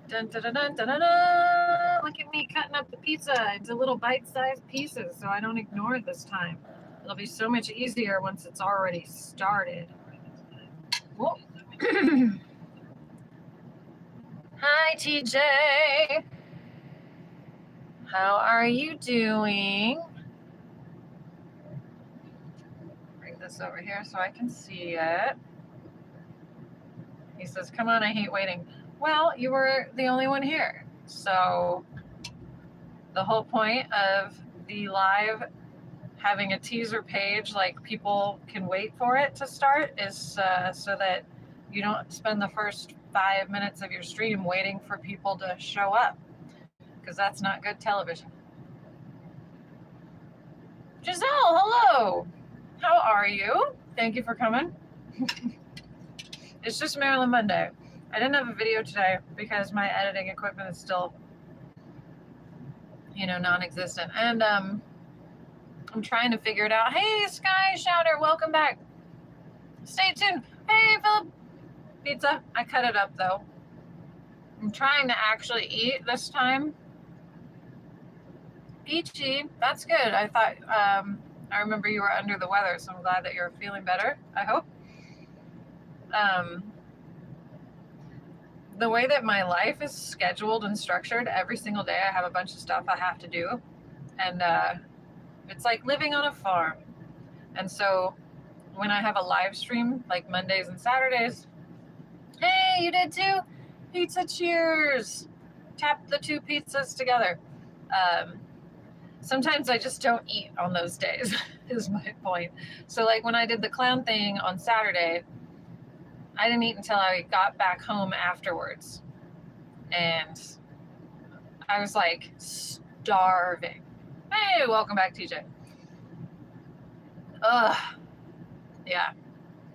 Dun, dun, dun, dun, dun, dun, dun. Look at me cutting up the pizza into little bite-sized pieces so I don't ignore it this time. It'll be so much easier once it's already started. Hi, TJ. How are you doing? Bring this over here so I can see it. He says, come on, I hate waiting. Well, you were the only one here. So the whole point of the live having a teaser page, like people can wait for it to start, is so that you don't spend the first 5 minutes of your stream waiting for people to show up, because that's not good television. Giselle, hello. How are you? Thank you for coming. It's just Marilyn Monday. I didn't have a video today because my editing equipment is still, non-existent. And I'm trying to figure it out. Hey, Sky Shouter, welcome back. Stay tuned. Hey, Philip. Pizza. I cut it up, though. I'm trying to actually eat this time. Peachy. That's good. I thought, I remember you were under the weather, so I'm glad that you're feeling better, I hope. The way that my life is scheduled and structured, every single day I have a bunch of stuff I have to do. And it's like living on a farm. And so when I have a live stream, like Mondays and Saturdays, hey, you did too? Pizza cheers. Tap the two pizzas together. Sometimes I just don't eat on those days, is my point. So like when I did the clown thing on Saturday, I didn't eat until I got back home afterwards. And I was like starving. Hey, welcome back, TJ. Ugh. Yeah.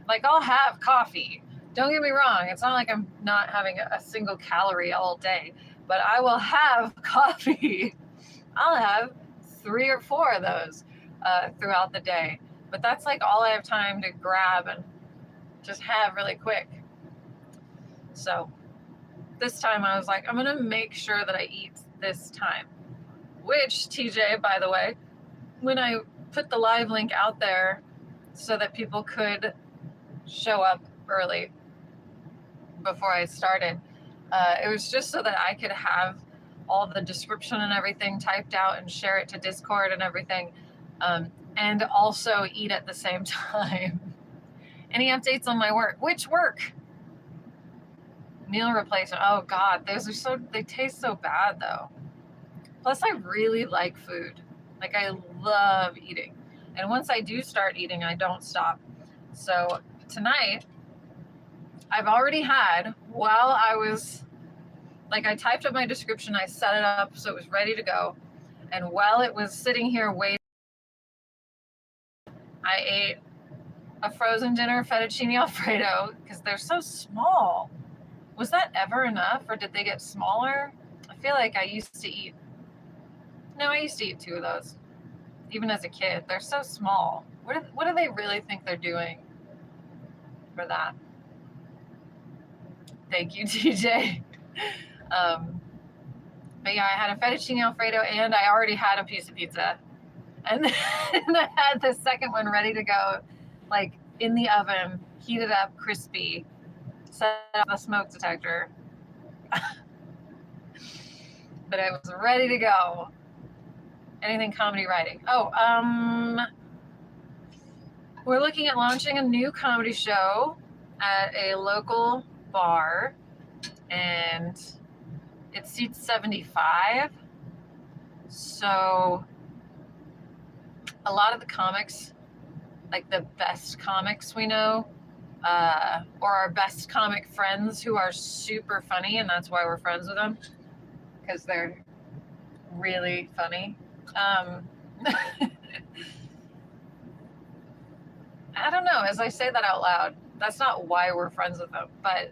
Like, I'll have coffee. Don't get me wrong. It's not like I'm not having a single calorie all day, but I will have coffee. I'll have 3 or 4 of those throughout the day. But that's like all I have time to grab and just have really quick. So this time I was like, I'm going to make sure that I eat this time. Which, TJ, by the way, when I put the live link out there so that people could show up early before I started, it was just so that I could have all the description and everything typed out and share it to Discord and everything, and also eat at the same time. Any updates on my work? Which work? Meal replacement. Oh God, they taste so bad though. Plus I really like food. Like I love eating. And once I do start eating, I don't stop. So tonight, I've already had, while I was, like I typed up my description, I set it up so it was ready to go. And while it was sitting here waiting, I ate a frozen dinner fettuccine Alfredo because they're so small. Was that ever enough, or did they get smaller? I feel like I used to eat 2 of those, even as a kid. They're so small. What do they really think they're doing for that? Thank you, TJ. But yeah, I had a fettuccine Alfredo, and I already had a piece of pizza. And then I had the second one ready to go, like in the oven, heated up, crispy, set up a smoke detector. But I was ready to go. Anything comedy writing? Oh, we're looking at launching a new comedy show at a local bar, and it seats 75. So a lot of the comics, like the best comics we know, or our best comic friends who are super funny, and that's why we're friends with them, because they're really funny. I don't know, as I say that out loud, that's not why we're friends with them, but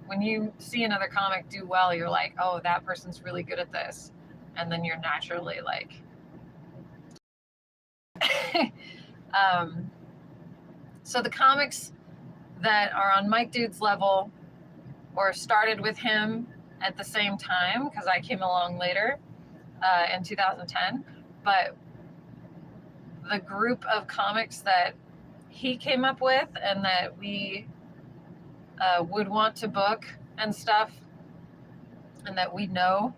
when you see another comic do well, you're like, oh, that person's really good at this, and then you're naturally like so the comics that are on Mike Dude's level or started with him at the same time because I came along later in 2010. But the group of comics that he came up with and that we would want to book and stuff, and that we know,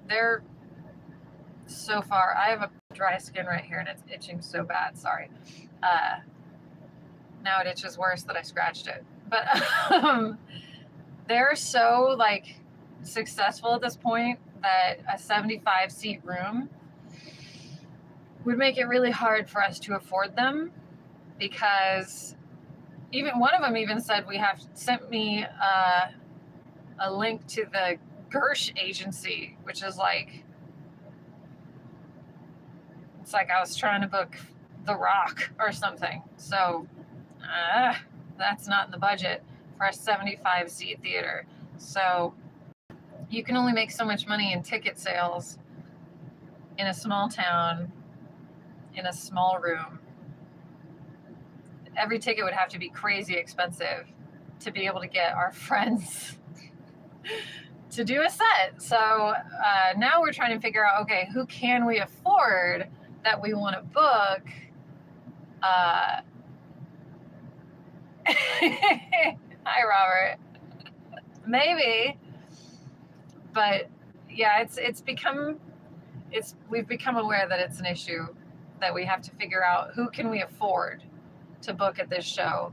they're so far. I have a dry skin right here and it's itching so bad. Sorry. Now it itches worse that I scratched it. But they're so like successful at this point that a 75 seat room would make it really hard for us to afford them, because even one of them even said sent me a link to the Gersh agency, which is like, it's like I was trying to book The Rock or something. So that's not in the budget for a 75 seat theater. So you can only make so much money in ticket sales in a small town, in a small room. Every ticket would have to be crazy expensive to be able to get our friends to do a set. So now we're trying to figure out, okay, who can we afford that we want to book? Hi, Robert. Maybe, but yeah, we've become aware that it's an issue, that we have to figure out who can we afford to book at this show,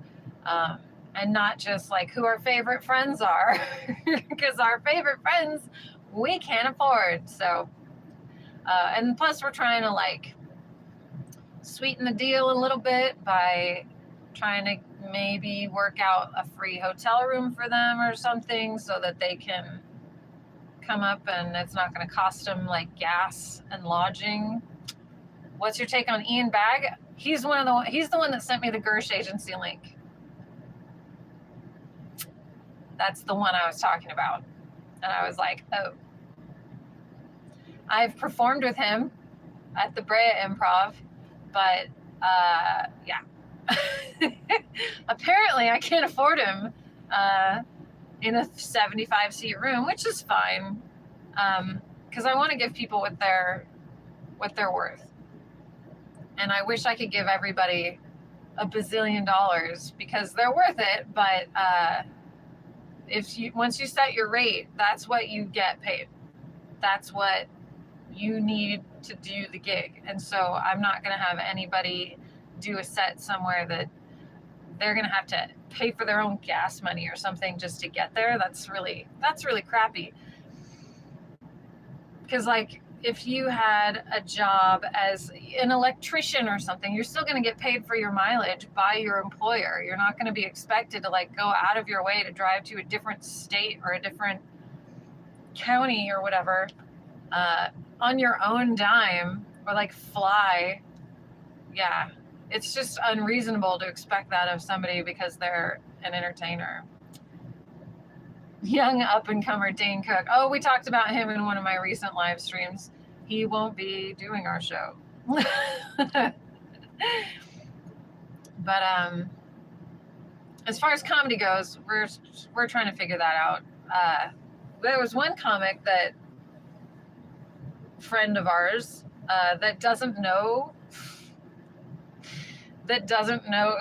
and not just like who our favorite friends are, because our favorite friends we can't afford. So, and plus we're trying to like sweeten the deal a little bit by trying to maybe work out a free hotel room for them or something, so that they can come up and it's not going to cost them like gas and lodging. What's your take on Ian Bagg? He's the one that sent me the Gersh agency link. That's the one I was talking about. And I was like, oh. I've performed with him at the Brea Improv, but yeah. Apparently I can't afford him in a 75 seat room, which is fine, because I want to give people what they're worth. And I wish I could give everybody $1 bazillion because they're worth it. But once you set your rate, that's what you get paid. That's what you need to do the gig. And so I'm not going to have anybody do a set somewhere that they're going to have to pay for their own gas money or something just to get there. That's really crappy. Because like, if you had a job as an electrician or something, you're still going to get paid for your mileage by your employer. You're not going to be expected to like go out of your way to drive to a different state or a different county or whatever on your own dime, or like fly. Yeah, it's just unreasonable to expect that of somebody because they're an entertainer. Young up-and-comer Dane Cook. Oh, we talked about him in one of my recent live streams. He won't be doing our show. But as far as comedy goes, we're trying to figure that out. There was one comic friend of ours that doesn't know it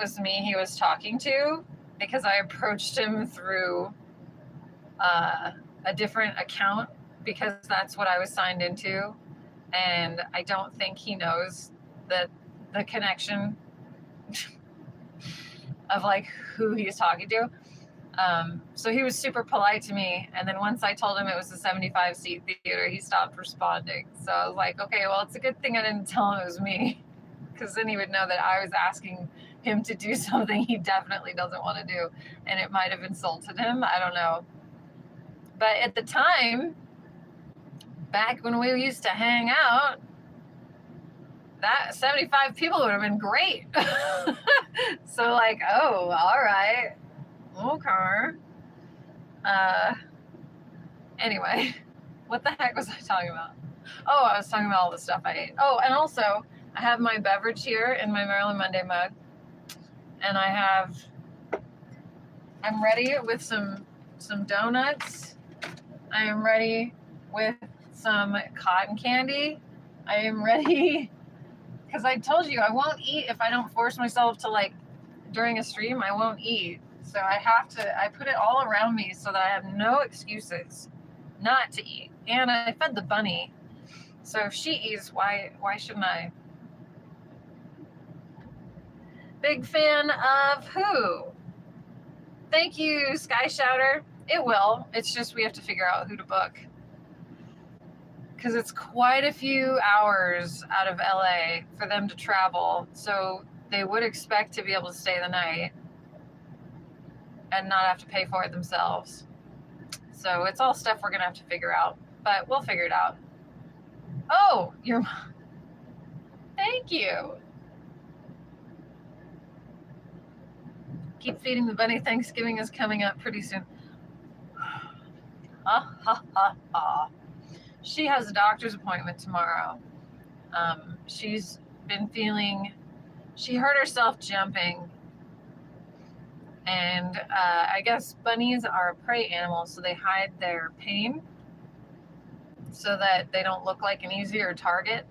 was me he was talking to, because I approached him through a different account because that's what I was signed into, and I don't think he knows that the connection of like who he's talking to. So he was super polite to me, and then once I told him it was a 75 seat theater, he stopped responding. So I was like, okay, well, it's a good thing I didn't tell him it was me, because then he would know that I was asking him to do something he definitely doesn't want to do, and it might have insulted him. I don't know. But at the time, back when we used to hang out, that 75 people would have been great. So like, oh, all right. Okay. Anyway, what the heck was I talking about? Oh, I was talking about all the stuff I ate. Oh, and also, I have my beverage here in my Marilyn Monday mug. And I'm ready with some donuts I am ready with some cotton candy. I am ready because I told you I won't eat if I don't force myself to, like, during a stream, I won't eat. So I put it all around me so that I have no excuses not to eat. And I fed the bunny. So if she eats, why shouldn't I? Big fan of who? Thank you, Sky Shouter. It will. It's just we have to figure out who to book. Because it's quite a few hours out of LA for them to travel. So they would expect to be able to stay the night and not have to pay for it themselves. So it's all stuff we're going to have to figure out. But we'll figure it out. Oh, thank you. Keep feeding the bunny. Thanksgiving is coming up pretty soon. Ha ha ha ha. She has a doctor's appointment tomorrow. She's been feeling, she hurt herself jumping. And I guess bunnies are a prey animal, so they hide their pain so that they don't look like an easier target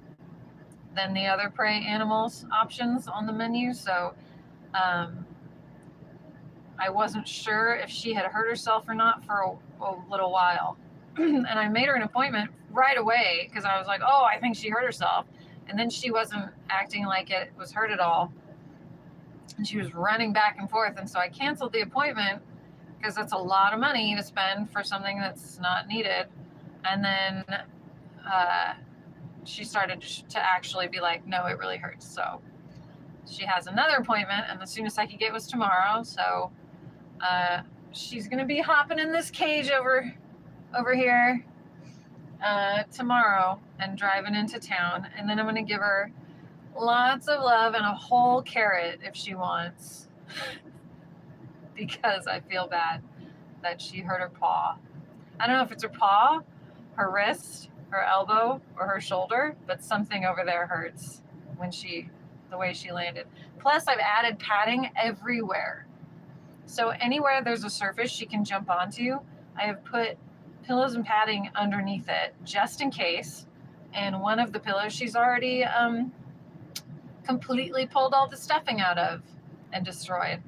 than the other prey animals options on the menu. So I wasn't sure if she had hurt herself or not for a little while. And I made her an appointment right away because I was like, oh, I think she hurt herself. And then she wasn't acting like it was hurt at all. And she was running back and forth. And so I canceled the appointment because that's a lot of money to spend for something that's not needed. And then she started to actually be like, no, it really hurts. So she has another appointment, and the soonest I could get was tomorrow. So she's going to be hopping in this cage over here tomorrow and driving into town. And then I'm going to give her lots of love and a whole carrot if she wants, because I feel bad that she hurt her paw. I don't know if it's her paw, her wrist, her elbow, or her shoulder, but something over there hurts the way she landed. Plus, I've added padding everywhere. So anywhere there's a surface she can jump onto, I have put pillows and padding underneath it just in case. And one of the pillows she's already completely pulled all the stuffing out of and destroyed.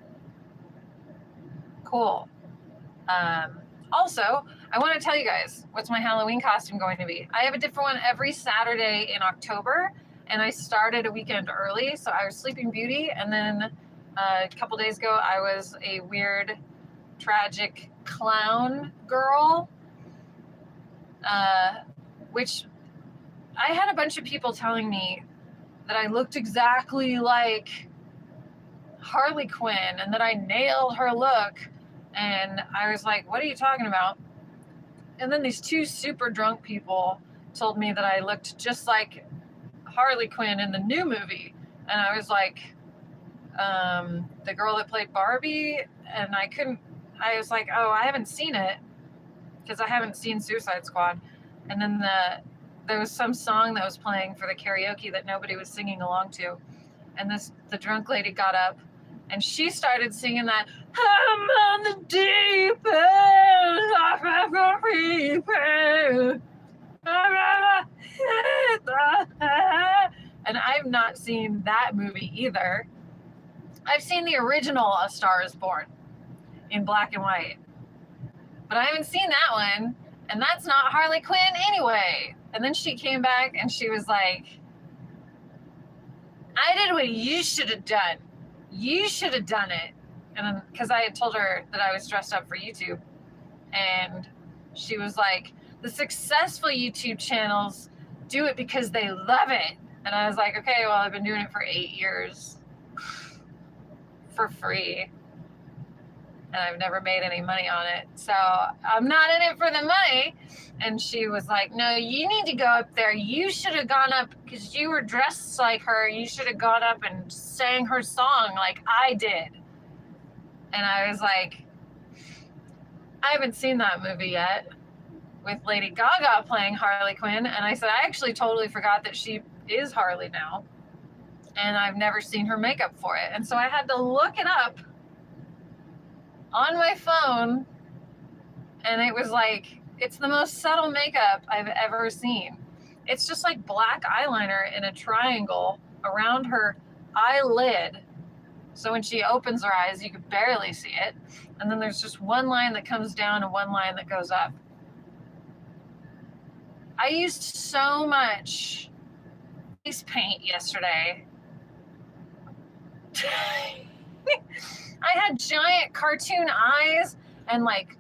Cool. Also, I want to tell you guys, what's my Halloween costume going to be? I have a different one every Saturday in October, and I started a weekend early. So I was Sleeping Beauty, and then a couple days ago, I was a weird, tragic clown girl, which I had a bunch of people telling me that I looked exactly like Harley Quinn and that I nailed her look. And I was like, what are you talking about? And then these two super drunk people told me that I looked just like Harley Quinn in the new movie. And I was like, the girl that played Barbie? And I was like, oh, I haven't seen it because I haven't seen Suicide Squad. And then there was some song that was playing for the karaoke that nobody was singing along to. And the drunk lady got up and she started singing that, I'm on the deep end, and I've not seen that movie either. I've seen the original A Star is Born in black and white, but I haven't seen that one, and that's not Harley Quinn anyway. And then she came back and she was like, I did what you should have done. You should have done it. And because I had told her that I was dressed up for YouTube, and she was like, the successful YouTube channels do it because they love it. And I was like, okay, well, I've been doing it for 8 years for free, and I've never made any money on it, so I'm not in it for the money. And she was like, no, you need to go up there. You should have gone up because you were dressed like her. You should have gone up and sang her song like I did. And I was like, I haven't seen that movie yet with Lady Gaga playing Harley Quinn. And I said, I actually totally forgot that she is Harley now, and I've never seen her makeup for it. And so I had to look it up on my phone, and it was like It's the most subtle makeup I've ever seen. It's just like black eyeliner in a triangle around her eyelid. So when she opens her eyes, you could barely see it. And then there's just one line that comes down and one line that goes up. I used so much face paint yesterday. I had giant cartoon eyes and like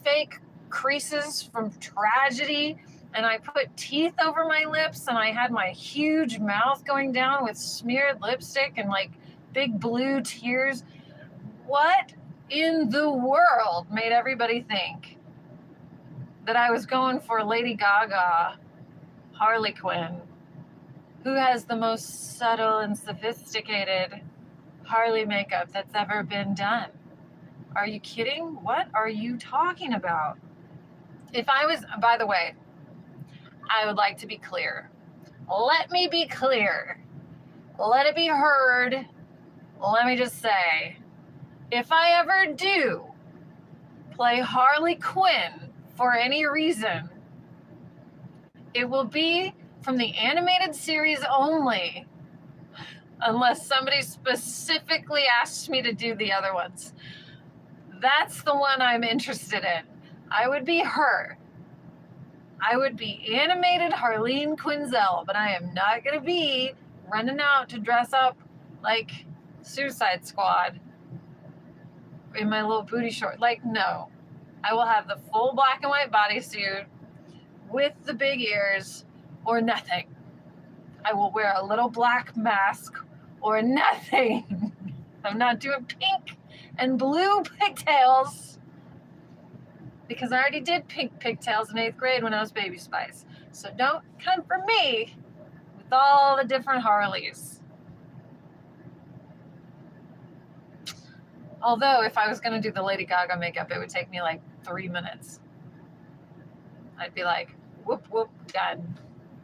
fake creases from tragedy, and I put teeth over my lips, and I had my huge mouth going down with smeared lipstick and like big blue tears. What in the world made everybody think that I was going for Lady Gaga, Harley Quinn, who has the most subtle and sophisticated Harley makeup that's ever been done? Are you kidding? What are you talking about? If I was, by the way, I would like to be clear. Let me be clear. Let it be heard. Let me just say, if I ever do play Harley Quinn for any reason, it will be from the animated series only, unless somebody specifically asks me to do the other ones. That's the one I'm interested in. I would be her. I would be animated Harleen Quinzel, but I am not going to be running out to dress up like Suicide Squad in my little booty short. Like, no. I will have the full black and white bodysuit with the big ears or nothing. I will wear a little black mask or nothing. I'm not doing pink and blue pigtails because I already did pink pigtails in 8th grade when I was Baby Spice. So don't come for me with all the different Harleys. Although if I was going to do the Lady Gaga makeup, it would take me like 3 minutes. I'd be like, whoop, whoop, done.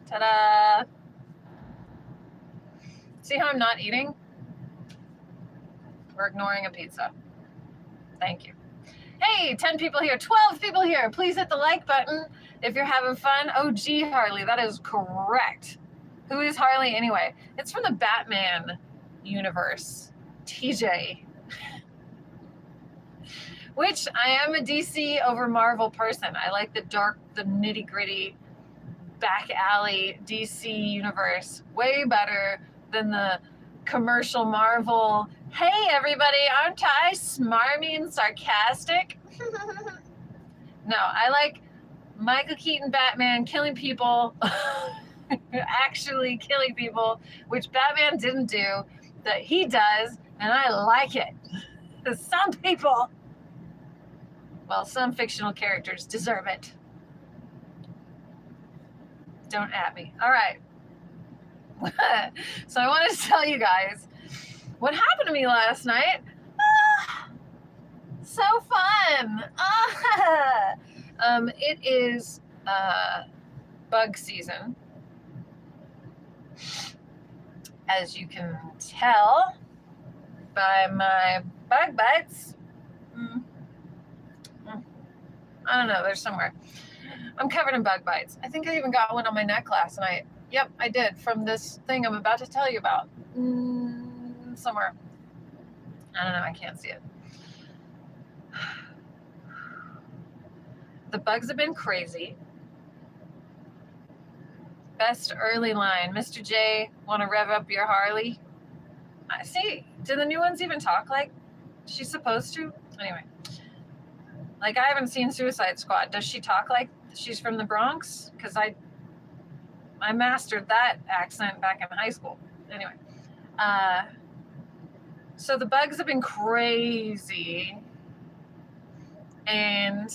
Ta-da! See how I'm not eating? We're ignoring a pizza. Thank you. Hey, 10 people here, 12 people here. Please hit the like button if you're having fun. Oh, gee, Harley, that is correct. Who is Harley anyway? It's from the Batman universe. TJ. Which I am a DC over Marvel person. I like the dark, the nitty gritty, back alley DC universe way better than the commercial Marvel. Hey everybody, aren't I smarmy and sarcastic? No, I like Michael Keaton Batman killing people, actually killing people, which Batman didn't do, that he does, and I like it. Some people, well, some fictional characters deserve it. Don't at me. All right. So I wanted to tell you guys what happened to me last night. So fun. It is bug season, as you can tell by my bug bites. I don't know, there's somewhere. I'm covered in bug bites. I think I even got one on my neck last night. Yep, I did, from this thing I'm about to tell you about. Somewhere. I don't know, I can't see it. The bugs have been crazy. Best early line. Mr. J, want to rev up your Harley? See, do the new ones even talk like she's supposed to? Anyway. Like, I haven't seen Suicide Squad. Does she talk like she's from the Bronx? Because I mastered that accent back in high school. Anyway. So the bugs have been crazy. And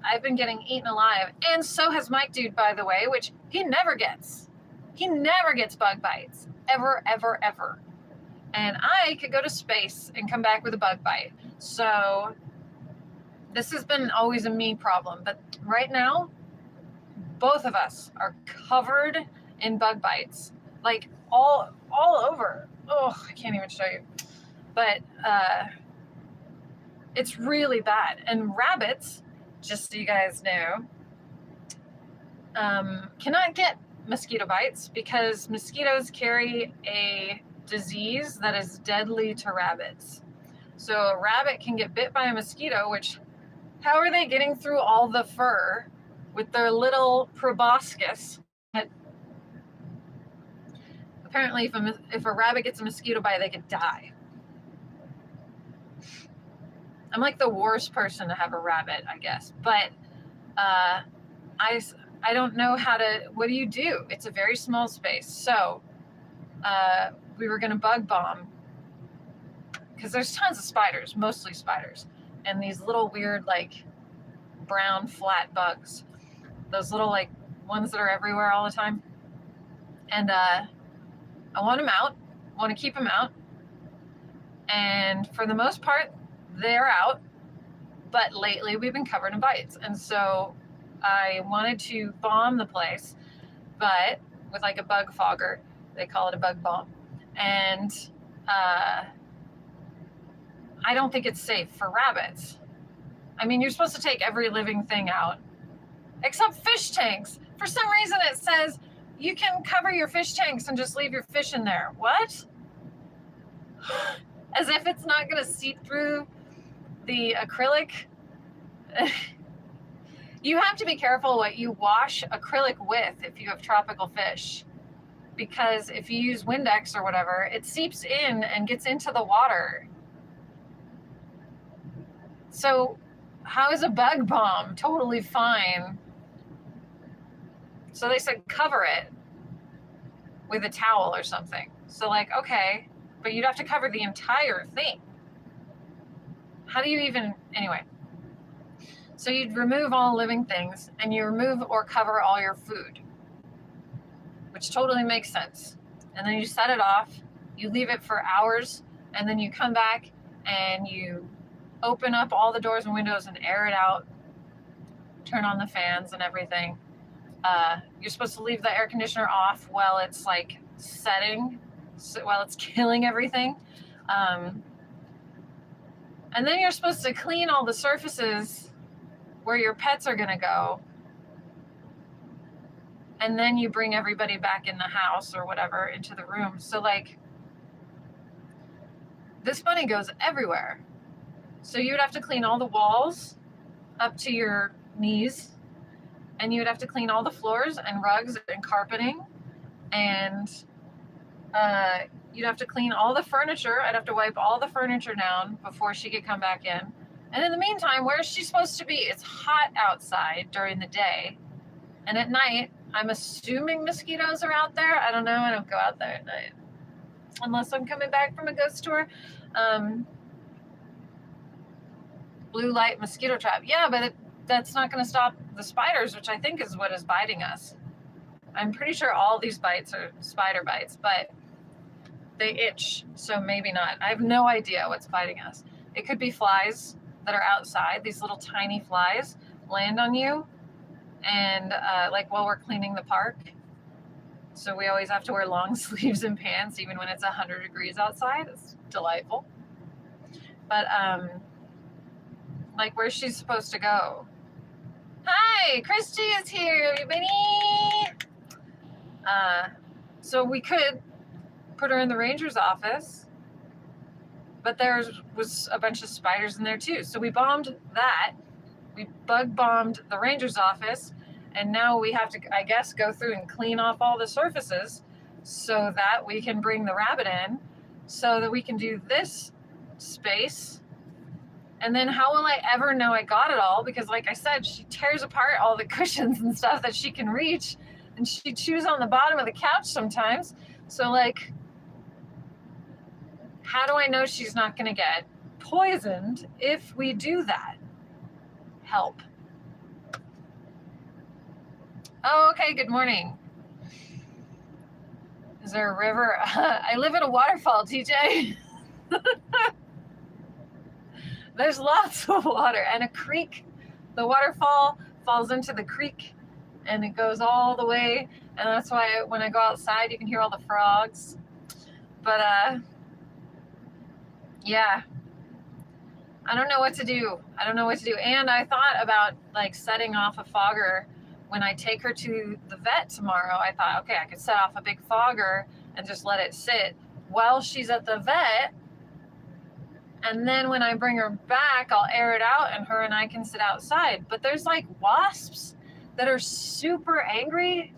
I've been getting eaten alive. And so has Mike Dude, by the way, which he never gets. He never gets bug bites. Ever, ever, ever. And I could go to space and come back with a bug bite. So this has been always a me problem. But right now, both of us are covered in bug bites. Like all over. Oh, I can't even show you. But it's really bad. And rabbits, just so you guys know, cannot get mosquito bites because mosquitoes carry a disease that is deadly to rabbits. So a rabbit can get bit by a mosquito, which, how are they getting through all the fur with their little proboscis? Apparently, if a rabbit gets a mosquito bite, they could die. I'm like the worst person to have a rabbit, I guess. But I don't know how to. What do you do? It's a very small space. So we were going to bug bomb because there's tons of spiders, mostly spiders, and these little weird like brown flat bugs. Those little like ones that are everywhere all the time. And I want them out. Want to keep them out. And for the most part, they're out. But lately we've been covered in bites. And so I wanted to bomb the place, but with like a bug fogger. They call it a bug bomb. And I don't think it's safe for rabbits. I mean, you're supposed to take every living thing out, except fish tanks. For some reason it says you can cover your fish tanks and just leave your fish in there. What? As if it's not going to seep through the acrylic. You have to be careful what you wash acrylic with if you have tropical fish, because if you use Windex or whatever, it seeps in and gets into the water. So how is a bug bomb totally fine? So they said cover it with a towel or something. So like, okay, but you'd have to cover the entire thing. How do you even, anyway. So you'd remove all living things and you remove or cover all your food, which totally makes sense. And then you set it off, you leave it for hours, and then you come back and you open up all the doors and windows and air it out, turn on the fans and everything. You're supposed to leave the air conditioner off while it's like setting, while it's killing everything. And then you're supposed to clean all the surfaces where your pets are going to go. And then you bring everybody back in the house or whatever into the room. So like, this bunny goes everywhere. So you would have to clean all the walls up to your knees, and you would have to clean all the floors and rugs and carpeting, and you'd have to clean all the furniture. I'd have to wipe all the furniture down before she could come back in. And in the meantime, where is she supposed to be? It's hot outside during the day, and at night, I'm assuming mosquitoes are out there. I don't know. I don't go out there at night unless I'm coming back from a ghost tour. Blue light mosquito trap. Yeah, but that's not going to stop the spiders, which I think is what is biting us. I'm pretty sure all these bites are spider bites, but they itch, so maybe not. I have no idea what's biting us. It could be flies that are outside. These little tiny flies land on you, and like while we're cleaning the park. So we always have to wear long sleeves and pants, even when it's 100 degrees outside. It's delightful. But like, where's she supposed to go? Hi, Christy is here, everybody. So we could put her in the ranger's office, but there was a bunch of spiders in there too. So we bombed that. We bug bombed the ranger's office, and now we have to, I guess, go through and clean off all the surfaces so that we can bring the rabbit in, so that we can do this space. And then how will I ever know I got it all? Because like I said, she tears apart all the cushions and stuff that she can reach, and she chews on the bottom of the couch sometimes. So like, how do I know she's not going to get poisoned if we do that? Help. Oh, okay, good morning. Is there a river? I live at a waterfall, TJ. There's lots of water and a creek. The waterfall falls into the creek and it goes all the way. And that's why when I go outside, you can hear all the frogs. But yeah, I don't know what to do. And I thought about like setting off a fogger when I take her to the vet tomorrow, I thought, okay, I could set off a big fogger and just let it sit while she's at the vet. And then when I bring her back, I'll air it out and her and I can sit outside. But there's like wasps that are super angry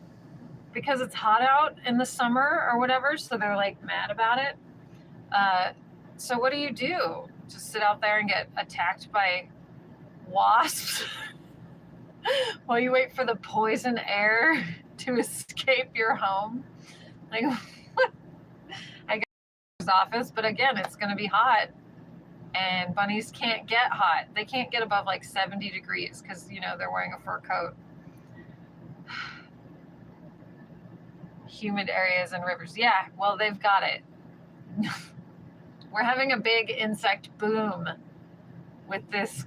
because it's hot out in the summer or whatever. So they're like mad about it. So what do? Just sit out there and get attacked by wasps while you wait for the poison air to escape your home? Like, I guess his office, but again, it's going to be hot. And bunnies can't get hot. They can't get above like 70 degrees because, they're wearing a fur coat. Humid areas and rivers. Yeah, well, they've got it. We're having a big insect boom with this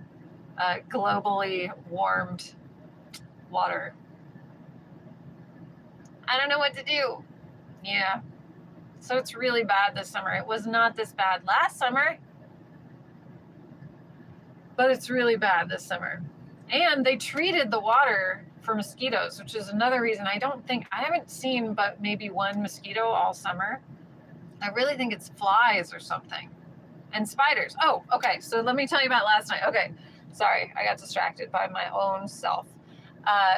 globally warmed water. I don't know what to do. Yeah. So it's really bad this summer. It was not this bad last summer, but it's really bad this summer. And they treated the water for mosquitoes, which is another reason I haven't seen but maybe one mosquito all summer. I really think it's flies or something. And spiders. Oh, okay. So let me tell you about last night. Okay. Sorry, I got distracted by my own self.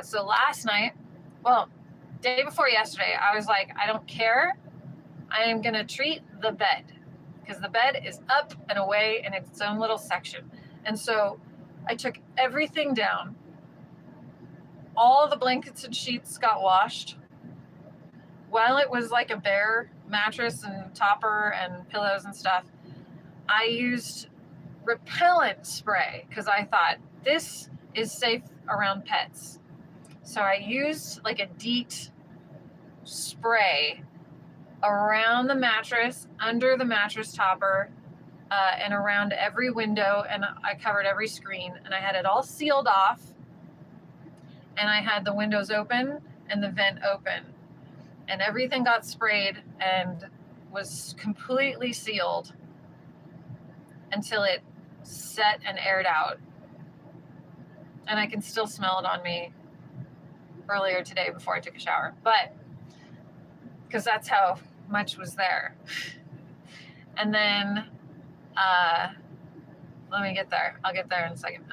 So last night, day before yesterday, I was like, I don't care. I am going to treat the bed because the bed is up and away in its own little section. And so I took everything down. All the blankets and sheets got washed. While it was like a bare mattress and topper and pillows and stuff, I used repellent spray because I thought this is safe around pets. So I used like a DEET spray around the mattress, under the mattress topper, and around every window, and I covered every screen, and I had it all sealed off, and I had the windows open and the vent open, and everything got sprayed and was completely sealed until it set and aired out. And I can still smell it on me earlier today before I took a shower, but because that's how much was there. And then let me get there. I'll get there in a second.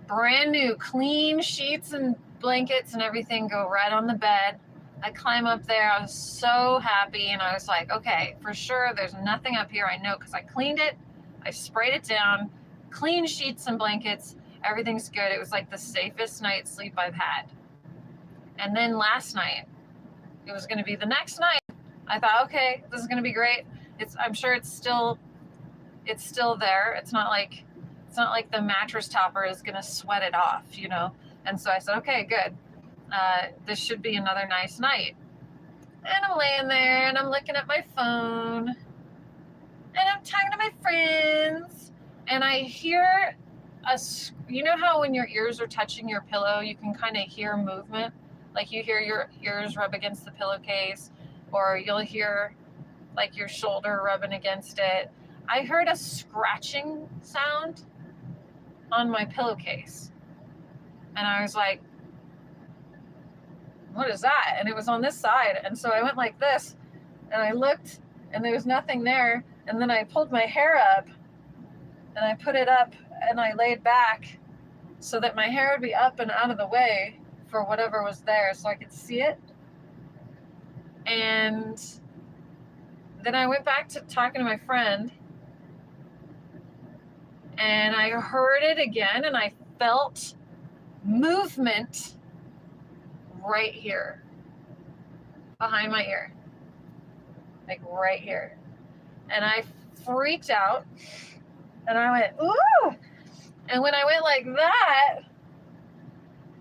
Brand new clean sheets and blankets and everything go right on the bed. I climb up there. I was so happy, and I was like, okay, for sure there's nothing up here. I know because I cleaned it. I sprayed it down. Clean sheets and blankets. Everything's good. It was like the safest night's sleep I've had. And then last night, it was going to be the next night. I thought, okay, this is going to be great. I'm sure it's still there. It's not like the mattress topper is going to sweat it off, And so I said, okay, good. This should be another nice night. And I'm laying there and I'm looking at my phone and I'm talking to my friends and I hear you know how when your ears are touching your pillow, you can kind of hear movement? Like you hear your ears rub against the pillowcase, or you'll hear like your shoulder rubbing against it. I heard a scratching sound on my pillowcase. And I was like, what is that? And it was on this side. And so I went like this and I looked and there was nothing there. And then I pulled my hair up and I put it up and I laid back so that my hair would be up and out of the way for whatever was there so I could see it. And then I went back to talking to my friend and I heard it again and I felt movement right here behind my ear, like right here. And I freaked out and I went, ooh. And when I went like that,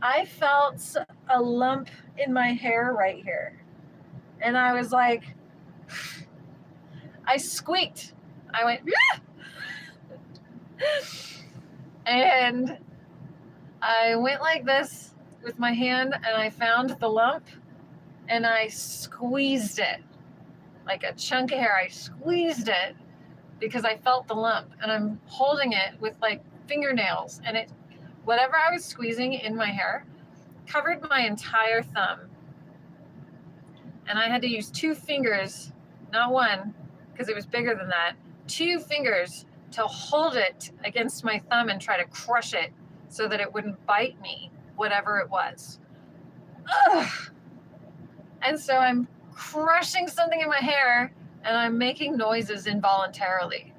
I felt a lump in my hair right here. And I was like, I squeaked. I went, and I went like this with my hand and I found the lump and I squeezed it like a chunk of hair. I squeezed it because I felt the lump and I'm holding it with like fingernails and it whatever I was squeezing in my hair covered my entire thumb. And I had to use 2 fingers, not one, because it was bigger than that, 2 fingers to hold it against my thumb and try to crush it so that it wouldn't bite me, whatever it was. Ugh. And so I'm crushing something in my hair and I'm making noises involuntarily.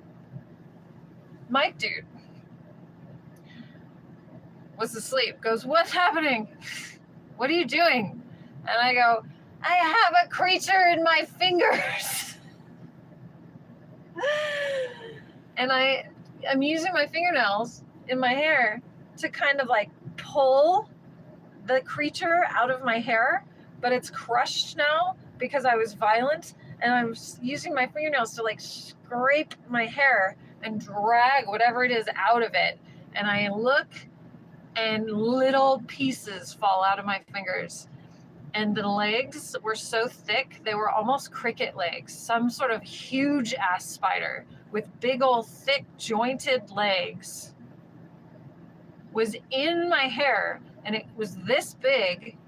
Mike dude was asleep, goes, "What's happening? What are you doing?" And I go, "I have a creature in my fingers." And I'm using my fingernails in my hair to kind of like pull the creature out of my hair, but it's crushed now because I was violent, and I'm using my fingernails to like scrape my hair and drag whatever it is out of it. And I look, and little pieces fall out of my fingers. And the legs were so thick, they were almost cricket legs, some sort of huge ass spider with big old thick jointed legs was in my hair, and it was this big.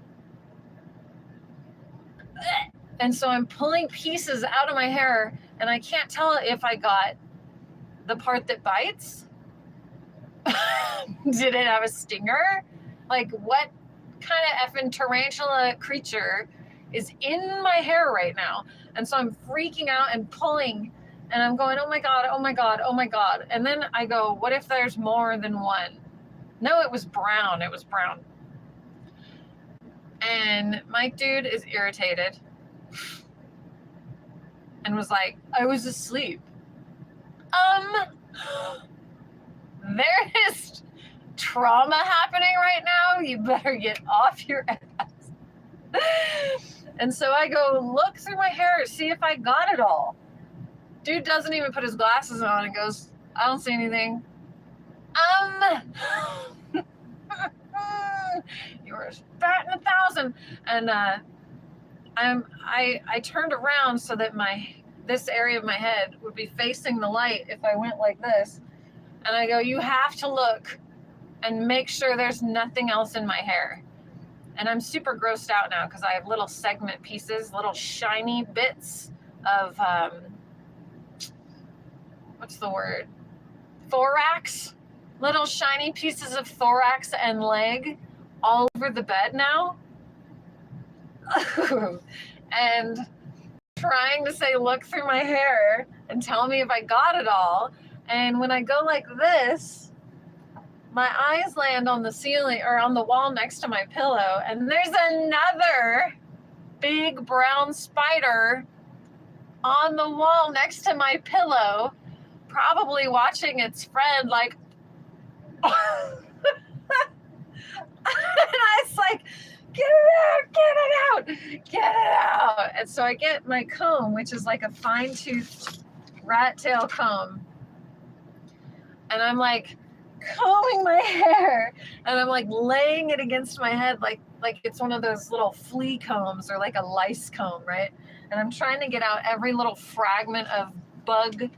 And so I'm pulling pieces out of my hair, and I can't tell if I got the part that bites. Did it have a stinger? Like, what kind of effing tarantula creature is in my hair right now? And so I'm freaking out and pulling, and I'm going, "Oh my God, oh my God, oh my God." And then I go, what if there's more than one? No, it was brown. It was brown. And Mike dude is irritated and was like, "I was asleep." There is trauma happening right now. You better get off your ass. And so I go look through my hair, see if I got it all. Dude doesn't even put his glasses on and goes, "I don't see anything." You were batting 1,000. And I turned around so that this area of my head would be facing the light if I went like this. And I go, "You have to look and make sure there's nothing else in my hair." And I'm super grossed out now because I have little segment pieces, little shiny bits of, what's the word? Thorax. Little shiny pieces of thorax and leg all over the bed now. And trying to say, look through my hair and tell me if I got it all. And when I go like this, my eyes land on the ceiling or on the wall next to my pillow, and there's another big brown spider on the wall next to my pillow, probably watching its friend like, and I was like, "Get it out, get it out, get it out." And so I get my comb, which is like a fine-toothed rat tail comb, and I'm like combing my hair, and I'm like laying it against my head like it's one of those little flea combs or like a lice comb, right? And I'm trying to get out every little fragment of bug,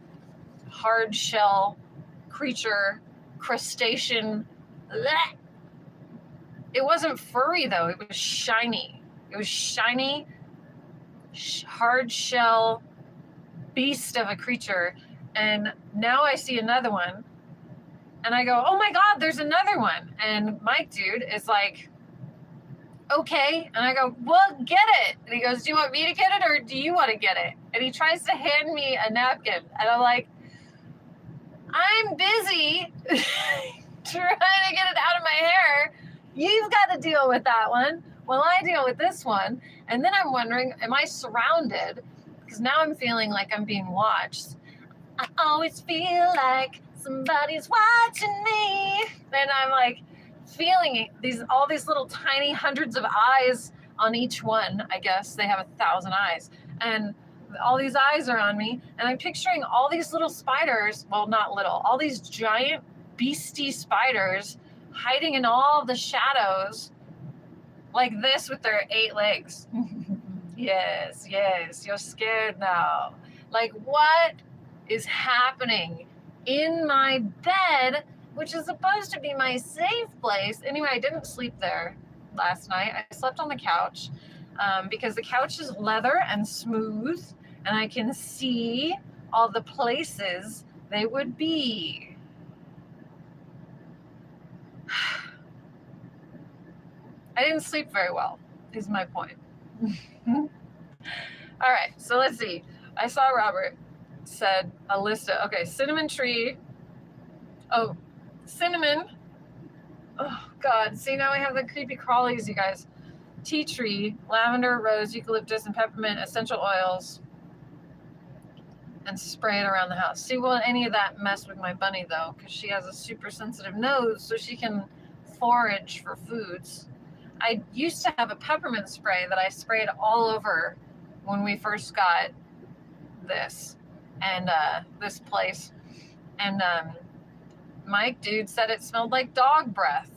hard shell, creature, crustacean. Blech. It wasn't furry though, it was shiny. It was shiny, hard shell beast of a creature. And now I see another one, and I go, "Oh my God, there's another one." And Mike dude is like, "Okay." And I go, "Well, get it." And he goes, "Do you want me to get it or do you want to get it?" And he tries to hand me a napkin. And I'm like, "I'm busy trying to get it out of my hair. You've got to deal with that one while I deal with this one." And then I'm wondering, am I surrounded? Because now I'm feeling like I'm being watched. I always feel like somebody's watching me. And I'm like feeling all these little tiny hundreds of eyes on each one. I guess they have 1,000 eyes. And all these eyes are on me. And I'm picturing all these little spiders. Well, not little. All these giant beastie spiders hiding in all the shadows like this with their 8 legs. Yes, you're scared now. Like, what is happening in my bed which is supposed to be my safe place. Anyway, I didn't sleep there last night. I slept on the couch because the couch is leather and smooth, and I can see all the places they would be. I didn't sleep very well, is my point. All right, so let's see. I saw Robert said a list of, okay, cinnamon tree. Oh, cinnamon. Oh, God. See, now I have the creepy crawlies, you guys. Tea tree, lavender, rose, eucalyptus, and peppermint essential oils, and spray it around the house. See, will any of that mess with my bunny, though? Because she has a super sensitive nose, so she can forage for foods. I used to have a peppermint spray that I sprayed all over when we first got this and this place. And Mike, dude, said it smelled like dog breath.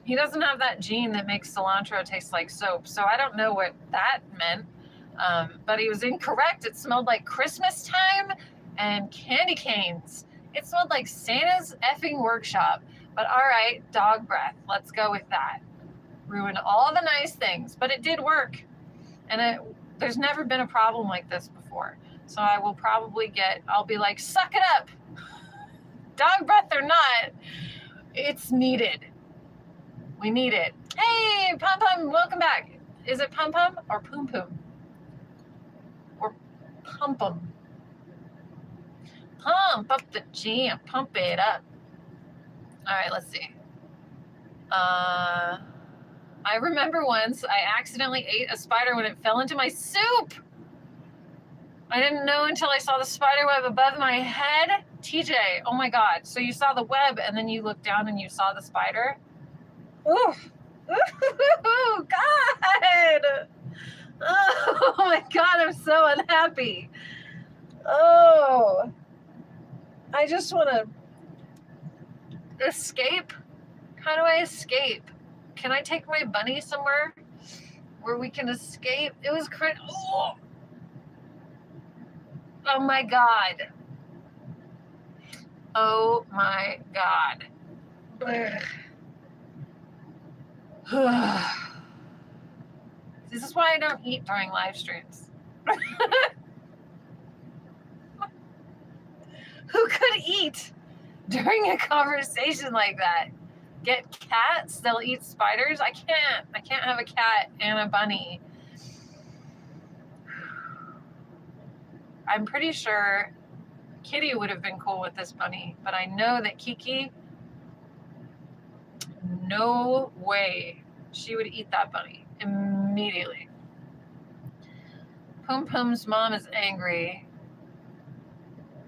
He doesn't have that gene that makes cilantro taste like soap, so I don't know what that meant. But he was incorrect. It smelled like Christmas time and candy canes. It smelled like Santa's effing workshop. But all right, dog breath. Let's go with that. Ruined all the nice things, but it did work. And there's never been a problem like this before. So I will probably I'll be like, suck it up. Dog breath or not, it's needed. We need it. Hey, Pum Pum, welcome back. Is it Pum Pum or Poom Poom? Or Pum Pum? Pump up the jam. Pump it up. All right, let's see. I remember once I accidentally ate a spider when it fell into my soup. I didn't know until I saw the spider web above my head. TJ, oh my God. So you saw the web and then you looked down and you saw the spider? Ooh. Ooh, God. Oh my God, I'm so unhappy. Oh. I just want to escape. How do I escape? Can I take my bunny somewhere where we can escape? It was crazy. Oh my God. Oh my God. This is why I don't eat during live streams. Who could eat during a conversation like that? Get cats, they'll eat spiders. I can't have a cat and a bunny. I'm pretty sure Kitty would have been cool with this bunny, but I know that Kiki, no way she would eat that bunny immediately. Poom Poom's mom is angry.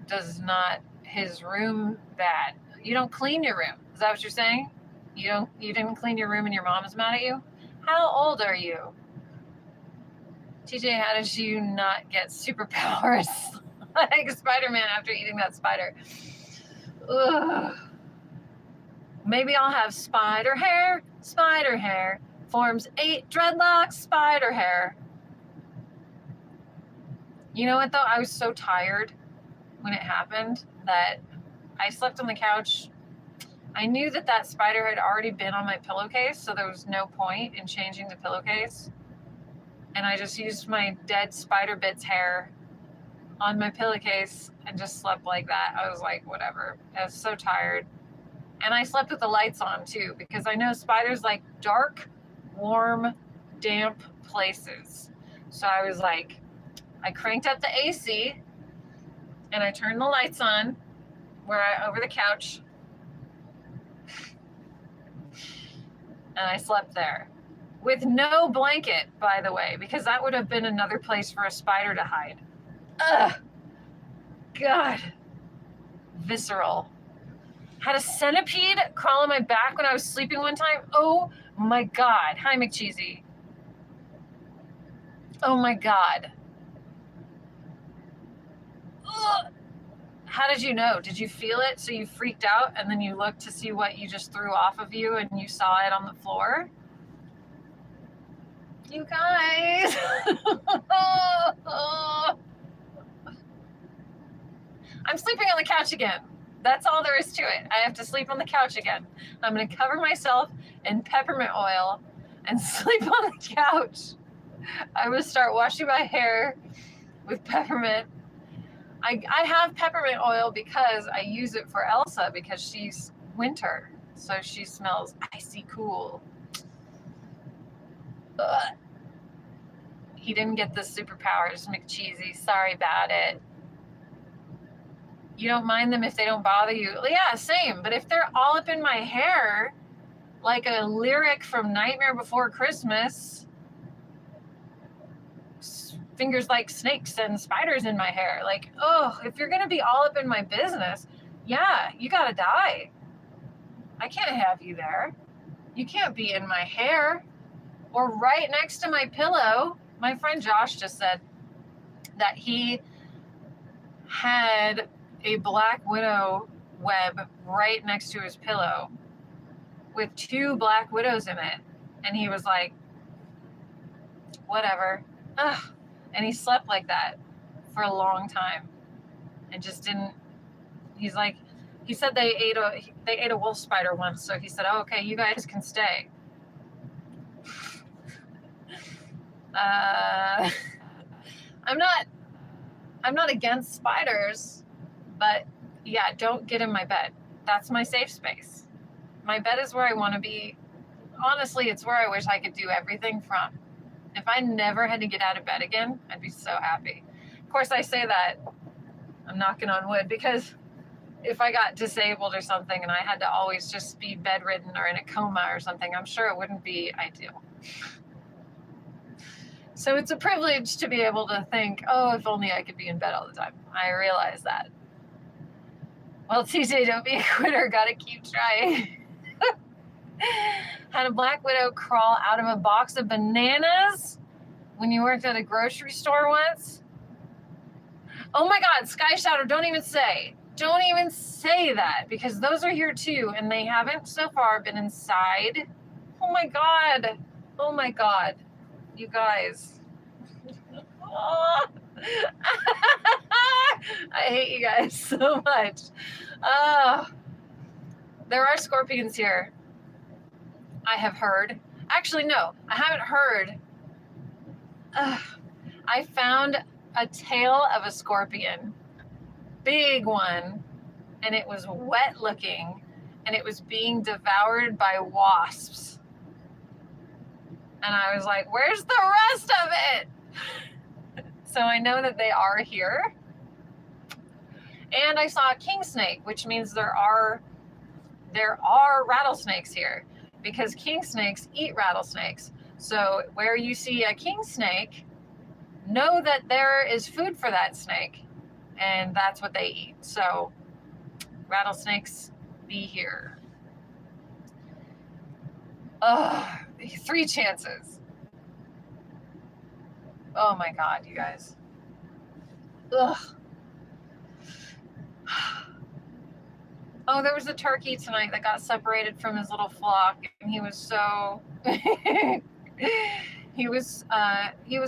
Does not his room bad? You don't clean your room. Is that what you're saying? You didn't clean your room and your mom is mad at you? How old are you? TJ, how did you not get superpowers like Spider-Man after eating that spider? Ugh. Maybe I'll have spider hair. Spider hair forms 8 dreadlocks. Spider hair. You know what though? I was so tired when it happened that I slept on the couch. I knew that spider had already been on my pillowcase, so there was no point in changing the pillowcase. And I just used my dead spider bit's hair on my pillowcase and just slept like that. I was like, whatever. I was so tired. And I slept with the lights on too, because I know spiders like dark, warm, damp places. So I was like, I cranked up the AC and I turned the lights on over the couch. And I slept there with no blanket, by the way, because that would have been another place for a spider to hide. Ugh. God. Visceral. Had a centipede crawl on my back when I was sleeping one time. Oh my God. Hi, McCheesy. Oh my God. Ugh. How did you know? Did you feel it? So you freaked out and then you looked to see what you just threw off of you and you saw it on the floor? You guys. I'm sleeping on the couch again. That's all there is to it. I have to sleep on the couch again. I'm going to cover myself in peppermint oil and sleep on the couch. I will start washing my hair with peppermint. I have peppermint oil because I use it for Elsa because she's winter. So she smells icy cool. Ugh. He didn't get the superpowers, McCheesy. Sorry about it. You don't mind them if they don't bother you. Yeah, same. But if they're all up in my hair, like a lyric from Nightmare Before Christmas, fingers like snakes and spiders in my hair. Like, oh, if you're going to be all up in my business, yeah, you got to die. I can't have you there. You can't be in my hair or right next to my pillow. My friend Josh just said that he had a black widow web right next to his pillow with 2 black widows in it. And he was like, whatever. Ugh. And he slept like that for a long time and just didn't, he said they ate a wolf spider once. So he said, oh, okay, you guys can stay. I'm not against spiders, but yeah, don't get in my bed. That's my safe space. My bed is where I want to be. Honestly, it's where I wish I could do everything from. If I never had to get out of bed again, I'd be so happy. Of course, I say that, I'm knocking on wood, because if I got disabled or something and I had to always just be bedridden or in a coma or something, I'm sure it wouldn't be ideal. So it's a privilege to be able to think, oh, if only I could be in bed all the time. I realize that. Well, TJ, don't be a quitter. Gotta keep trying. Had a black widow crawl out of a box of bananas when you worked at a grocery store once? Oh my God, Sky Shadow, don't even say. Don't even say that, because those are here too, and they haven't so far been inside. Oh my God. Oh my God. You guys. Oh. I hate you guys so much. There are scorpions here. I have heard. Actually, no, I haven't heard. I found a tail of a scorpion. Big one. And it was wet looking. And it was being devoured by wasps. And I was like, where's the rest of it? So I know that they are here. And I saw a king snake, which means there are rattlesnakes here, because king snakes eat rattlesnakes. So where you see a king snake, know that there is food for that snake, and that's what they eat. So rattlesnakes be here. 3 chances. Oh my God, you guys. Ugh. Oh, there was a turkey tonight that got separated from his little flock, and he was so he was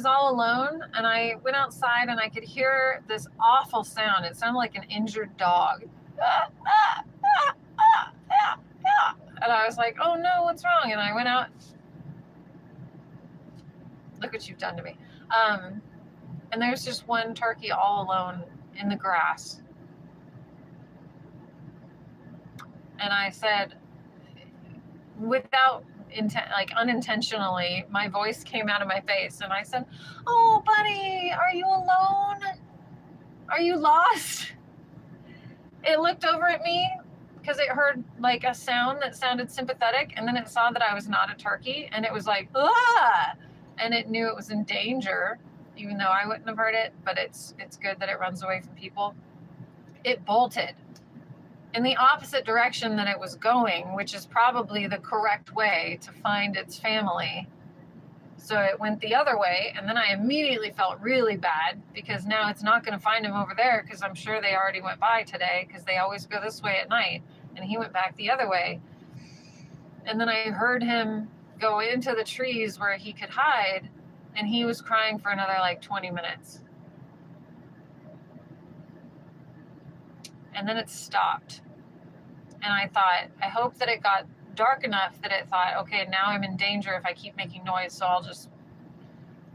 all alone, and I went outside and I could hear this awful sound. It sounded like an injured dog. And I was like, oh no, what's wrong? And I went out. Look what you've done to me. And there's just one turkey all alone in the grass. And I said, without intent, like unintentionally, my voice came out of my face, and I said, oh buddy, are you alone? Are you lost? It looked over at me because it heard like a sound that sounded sympathetic, and then it saw that I was not a turkey, and it was like, ah, and it knew it was in danger, even though I wouldn't have heard it. But it's good that it runs away from people. It bolted in the opposite direction that it was going, which is probably the correct way to find its family. So it went the other way, and then I immediately felt really bad, because now it's not going to find him over there, because I'm sure they already went by today, because they always go this way at night, and he went back the other way. And then I heard him go into the trees where he could hide, and he was crying for another like 20 minutes. and then it stopped. And I thought, I hope that it got dark enough that it thought, okay, now I'm in danger if I keep making noise, so I'll just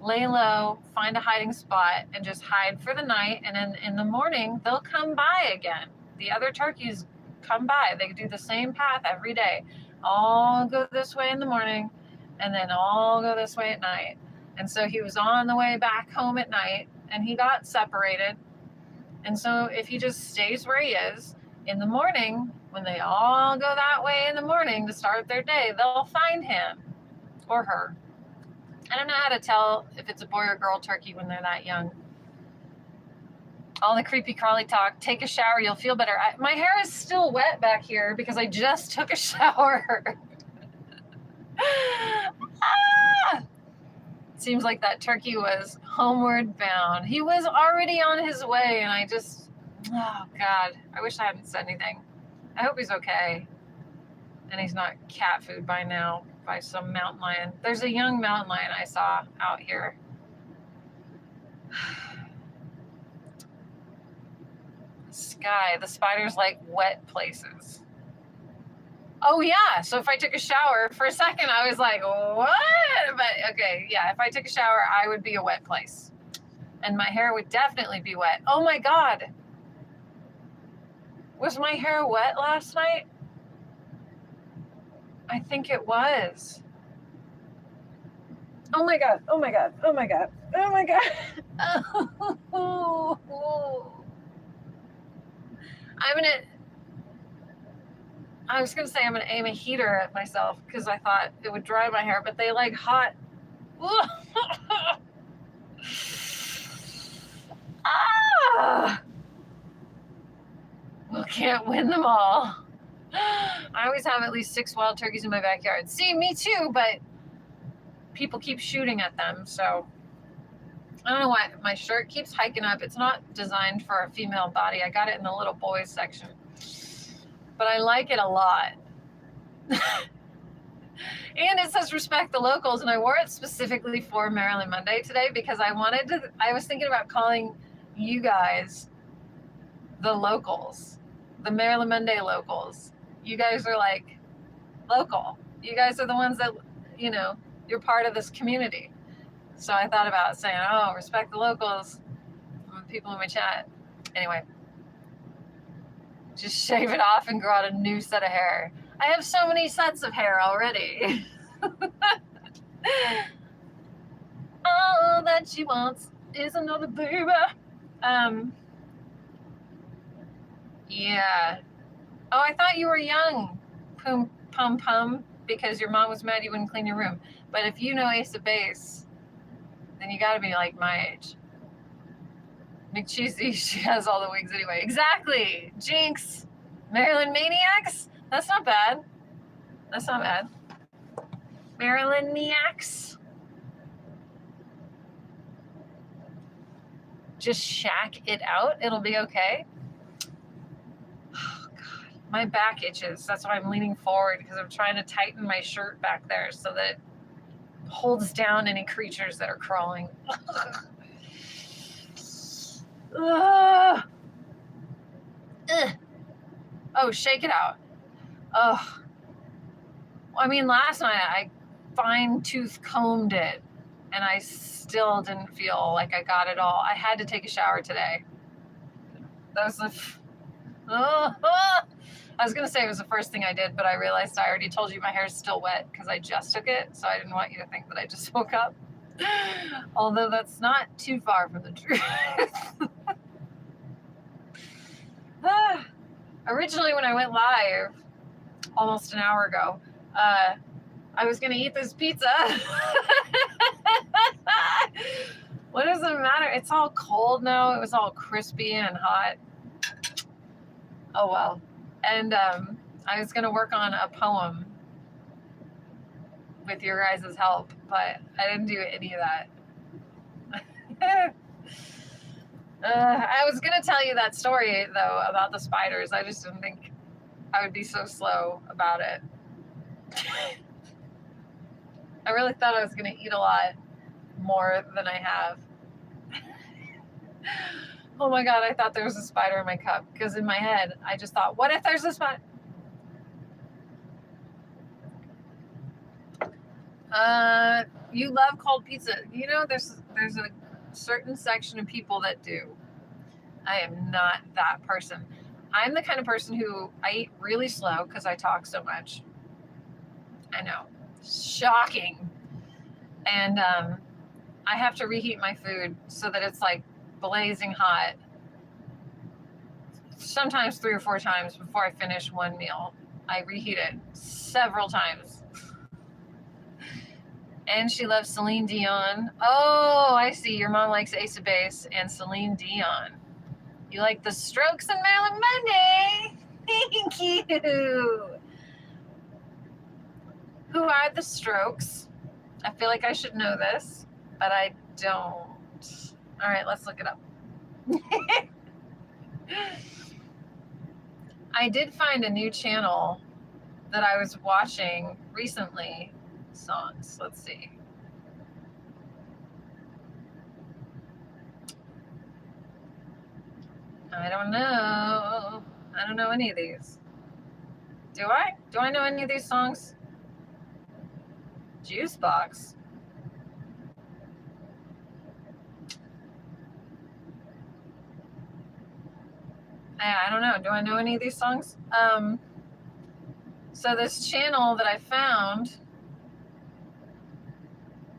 lay low, find a hiding spot, and just hide for the night. And then in the morning, they'll come by again. The other turkeys come by. They do the same path every day. I'll go this way in the morning, and then I'll go this way at night. And so he was on the way back home at night, and he got separated. And so if he just stays where he is, in the morning, when they all go that way in the morning to start their day, they'll find him or her. I don't know how to tell if it's a boy or girl turkey when they're that young. All the creepy crawly talk, take a shower, you'll feel better. My hair is still wet back here because I just took a shower. Ah! Seems like that turkey was homeward bound. He was already on his way, and I just, oh God, I wish I hadn't said anything. I hope he's okay. And he's not cat food by now by some mountain lion. There's a young mountain lion I saw out here. Sky, the spiders like wet places. Oh yeah, so if I took a shower, for a second I was like, what? But okay, yeah, if I took a shower, I would be a wet place. And my hair would definitely be wet. Oh my God. Was my hair wet last night? I think it was. Oh my God, oh my God, oh my God, oh my God. Oh. I was gonna say I'm gonna aim a heater at myself because I thought it would dry my hair, but they like hot. Ah! We can't win them all. I always have at least 6 wild turkeys in my backyard. See, me too, but people keep shooting at them, so I don't know why my shirt keeps hiking up. It's not designed for a female body. I got it in the little boys section, but I like it a lot. And it says respect the locals, and I wore it specifically for Marilyn Monday today because I was thinking about calling you guys the locals, the Marilyn Monday locals. You guys are like local. You guys are the ones that, you know, you're part of this community. So I thought about saying, oh, respect the locals, people in my chat. Anyway, just shave it off and grow out a new set of hair. I have so many sets of hair already. All that she wants is another baby. Yeah. Oh, I thought you were young, Pum Pum Pum, because your mom was mad you wouldn't clean your room. But if you know Ace of Base, then you gotta be like my age. McCheesy, she has all the wigs anyway. Exactly. Jinx. Marilyn Maniacs? That's not bad. That's not bad. Marilyn Maniacs. Just shack it out. It'll be okay. Oh, God. My back itches. That's why I'm leaning forward because I'm trying to tighten my shirt back there so that it holds down any creatures that are crawling. Oh, shake it out. Oh. I mean, last night I fine-tooth combed it and I still didn't feel like I got it all. I had to take a shower today. That was I was going to say it was the first thing I did, but I realized I already told you my hair is still wet because I just took it, so I didn't want you to think that I just woke up. Although that's not too far from the truth. Originally, when I went live almost an hour ago, I was going to eat this pizza. What does it matter? It's all cold now. It was all crispy and hot. Oh, well. And I was going to work on a poem with your guys' help, but I didn't do any of that. I was going to tell you that story, though, about the spiders. I just didn't think I would be so slow about it. I really thought I was going to eat a lot more than I have. Oh my God, I thought there was a spider in my cup because in my head, I just thought, what if there's a spider? You love cold pizza. You know, there's a certain section of people that do. I am not that person. I'm the kind of person who I eat really slow because I talk so much. I know, shocking. And I have to reheat my food so that it's like blazing hot. Sometimes 3 or 4 times before I finish one meal. I reheat it several times. And she loves Celine Dion. Oh, I see. Your mom likes Ace of Base and Celine Dion. You like the Strokes and Marilyn Monday. Thank you. Who are the Strokes? I feel like I should know this, but I don't. All right, let's look it up. I did find a new channel that I was watching recently. Songs, let's see. I don't know. I don't know any of these. Do I? Do I know any of these songs? Juice Box. I don't know. Do I know any of these songs? So this channel that I found,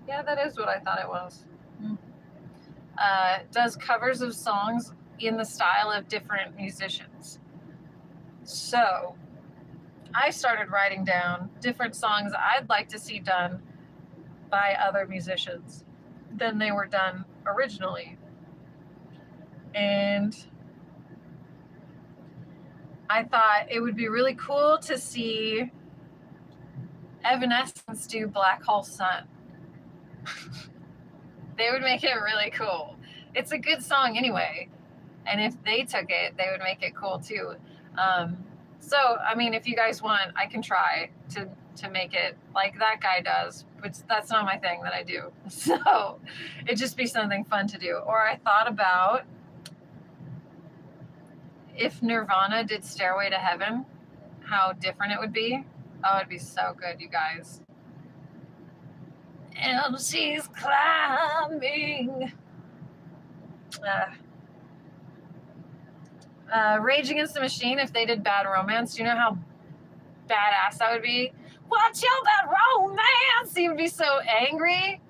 yeah, that is what I thought it was. Does covers of songs in the style of different musicians. So I started writing down different songs I'd like to see done by other musicians than they were done originally. And I thought it would be really cool to see Evanescence do Black Hole Sun. They would make it really cool. It's a good song anyway. And if they took it, they would make it cool too. So, I mean, if you guys want, I can try to make it like that guy does, which that's not my thing that I do. So it'd just be something fun to do. Or I thought about if Nirvana did Stairway to Heaven, how different it would be. Oh, it'd be so good, you guys. And she's climbing. Rage Against the Machine, if they did Bad Romance, do you know how badass that would be? What's your bad romance? He would be so angry.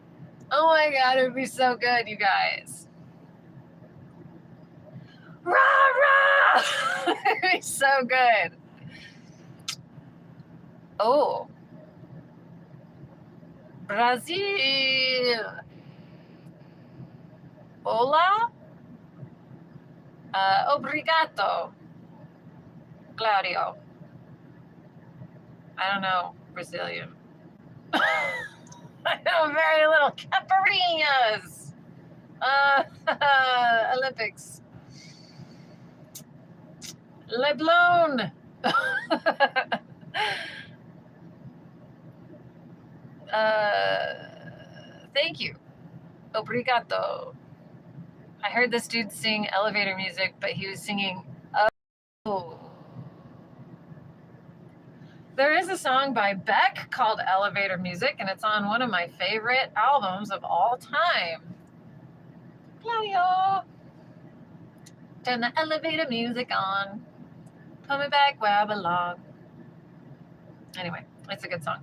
Oh my God, it would be so good, you guys. Rah, rah! It would be so good. Oh. Brazil. Hola. Obrigado. Claudio. I don't know Brazilian. I know very little. Caipirinhas. Olympics. Leblon. Thank you. Obrigado. I heard this dude sing elevator music, but he was singing, oh. There is a song by Beck called Elevator Music, and it's on one of my favorite albums of all time. Claudio. Turn the elevator music on. Put me back where I belong. Anyway, it's a good song.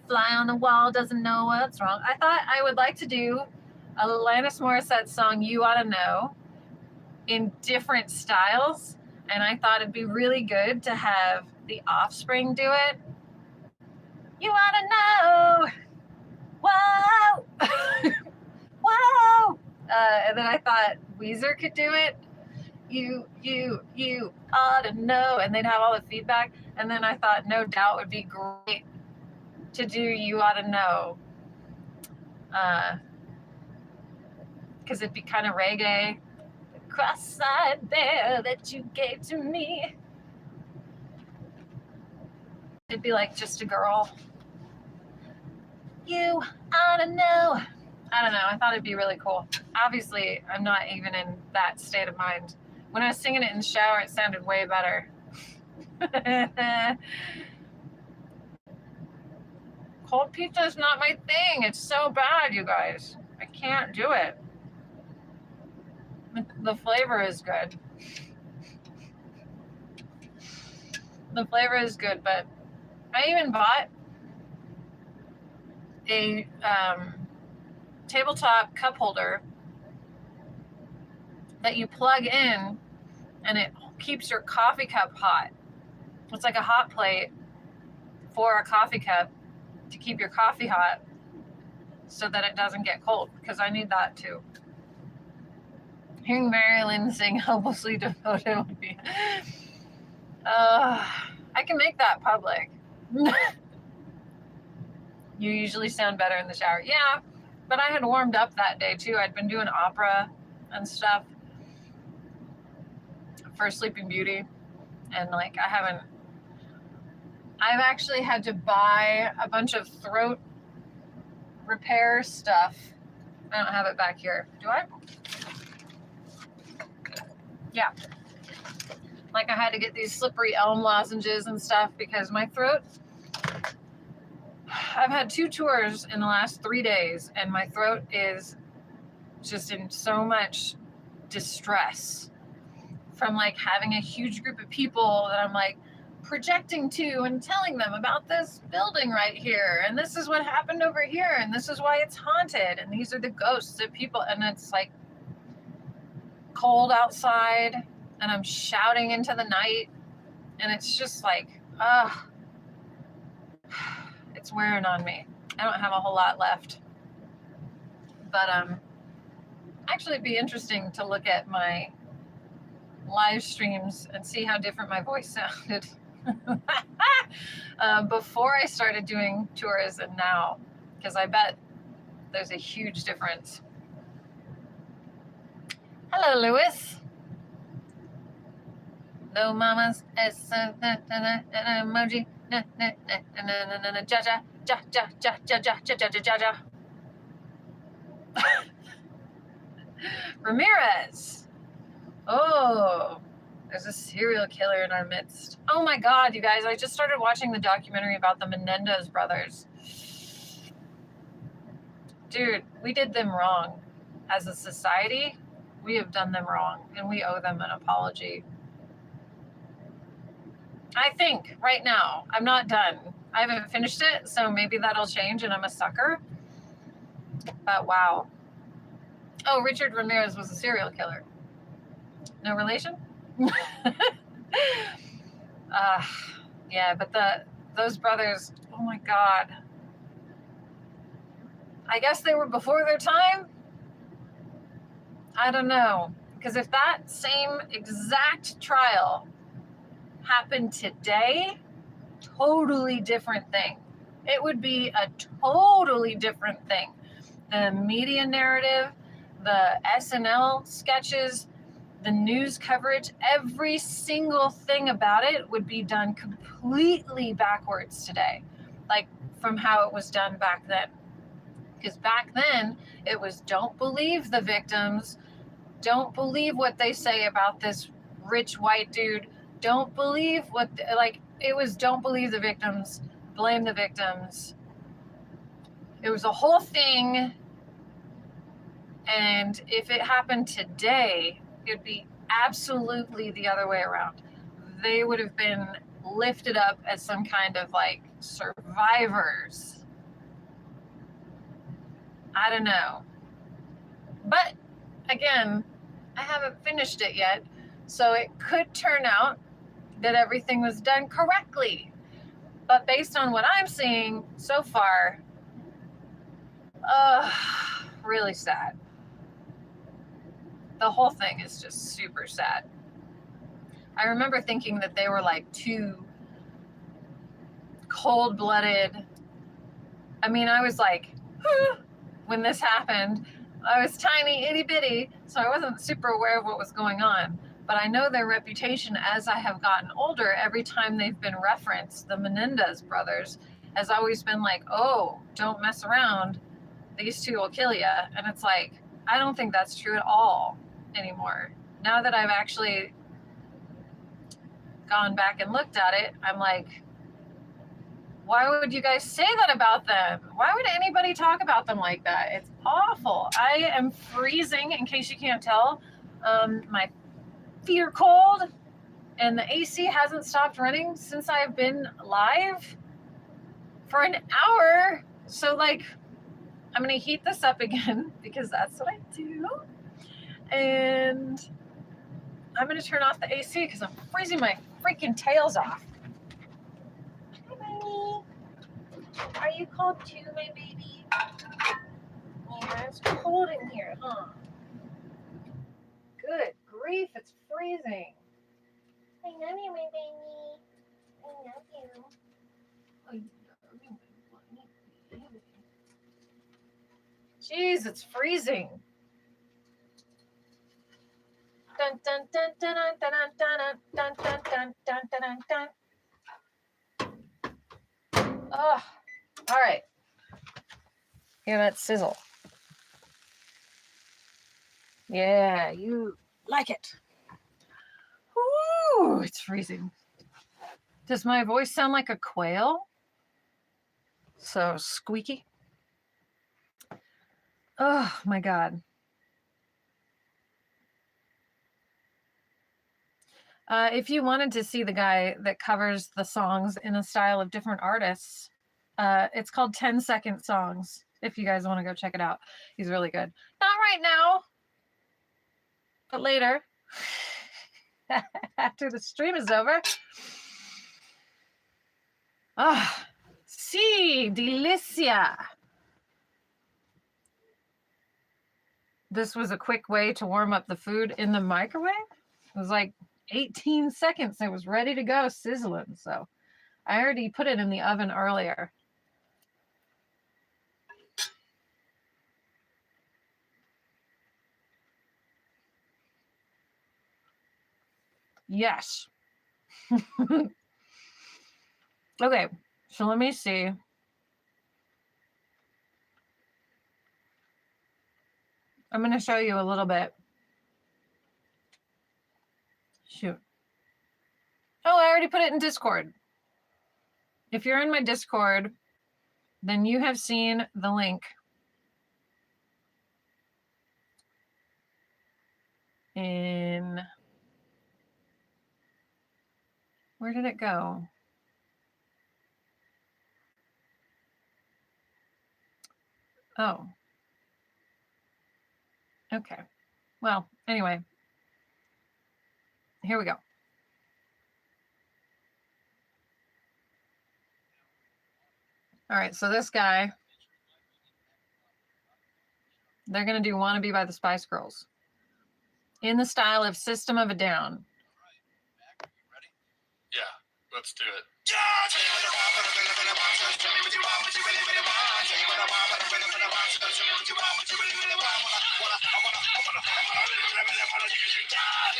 Fly on the wall, doesn't know what's wrong. I thought I would like to do Alanis Morissette song, You Oughta Know, in different styles. And I thought it'd be really good to have The Offspring do it. You oughta know. Whoa. Whoa. And then I thought Weezer could do it. You oughta know. And they'd have all the feedback. And then I thought No Doubt would be great to do You Oughta Know. Because it'd be kind of reggae. Cross-eyed bear that you gave to me. It'd be like Just a Girl. You oughta know. I don't know. I thought it'd be really cool. obviously I'm not even in that state of mind. When I was singing it in the shower, it sounded way better. Cold pizza is not my thing. It's so bad, you guys. I can't do it. The flavor is good. The flavor is good, but I even bought a tabletop cup holder that you plug in and it keeps your coffee cup hot. It's like a hot plate for a coffee cup to keep your coffee hot so that it doesn't get cold, because I need that too. Hearing Marilyn sing Helplessly Devoted would be... I can make that public. You usually sound better in the shower. Yeah, but I had warmed up that day too. I'd been doing opera and stuff for Sleeping Beauty, and like I've actually had to buy a bunch of throat repair stuff. I don't have it back here. Do I? Yeah. Like I had to get these slippery elm lozenges and stuff because my throat, I've had 2 tours in the last 3 days and my throat is just in so much distress from like having a huge group of people that I'm like projecting to and telling them about this building right here. And this is what happened over here. And this is why it's haunted. And these are the ghosts of people. And it's like cold outside. And I'm shouting into the night, and it's just like, it's wearing on me. I don't have a whole lot left, but actually it'd be interesting to look at my live streams and see how different my voice sounded before I started doing tours and now, because I bet there's a huge difference. Hello, Lewis. No mamas, emoji, Ramirez. Oh, there's a serial killer in our midst. Oh my God, you guys, I just started watching the documentary about the Menendez brothers. Dude, we did them wrong. As a society, we have done them wrong, and we owe them an apology. I think right now, I'm not done. I haven't finished it, so maybe that'll change and I'm a sucker. But wow. Oh, Richard Ramirez was a serial killer. No relation? Yeah, but those brothers, oh my God. I guess they were before their time? I don't know. Because if that same exact trial happened today, totally different thing. It would be a totally different thing. The media narrative, the SNL sketches, the news coverage, every single thing about it would be done completely backwards today, like from how it was done back then. Because back then, it was don't believe the victims, don't believe what they say about this rich white dude, don't believe it was don't believe the victims, blame the victims. It was a whole thing. And if it happened today, it'd be absolutely the other way around. They would have been lifted up as some kind of like survivors. I don't know. But again, I haven't finished it yet. So it could turn out that everything was done correctly. But based on what I'm seeing so far, really sad. The whole thing is just super sad. I remember thinking that they were like too cold-blooded. I mean, I was like, when this happened, I was tiny, itty bitty, so I wasn't super aware of what was going on. But I know their reputation as I have gotten older, every time they've been referenced, the Menendez brothers, has always been like, oh, don't mess around. These two will kill you. And it's like, I don't think that's true at all anymore. Now that I've actually gone back and looked at it, I'm like, why would you guys say that about them? Why would anybody talk about them like that? It's awful. I am freezing, in case you can't tell. My feet are cold, and the AC hasn't stopped running since I've been live for an hour. So, like, I'm going to heat this up again because that's what I do. And I'm going to turn off the AC because I'm freezing my freaking tails off. Hi, Bunny. Are you cold too, my baby? Yeah, it's cold in here, huh? Good grief, it's freezing. I love you, my baby. I love you. Jeez, it's freezing. Dun dun dun dun dun dun dun dun dun dun dun dun dun. Oh, all right. Hear that sizzle? Yeah, you like it. Ooh, it's freezing. Does my voice sound like a quail? So squeaky. Oh my God. If you wanted to see the guy that covers the songs in a style of different artists, it's called 10-second songs. If you guys want to go check it out, he's really good. Not right now, but later, after the stream is over. Ah, sí, delicia. This was a quick way to warm up the food in the microwave. It was like 18 seconds. It was ready to go, sizzling. So I already put it in the oven earlier. Yes. Okay, so let me see. I'm going to show you a little bit. Shoot. Oh, I already put it in Discord. If you're in my Discord, then you have seen the link in... Where did it go? Oh. Okay. Well, anyway. Here we go. All right, so this guy, they're going to do Wannabe by the Spice Girls in the style of System of a Down. Ready? Yeah, let's do it.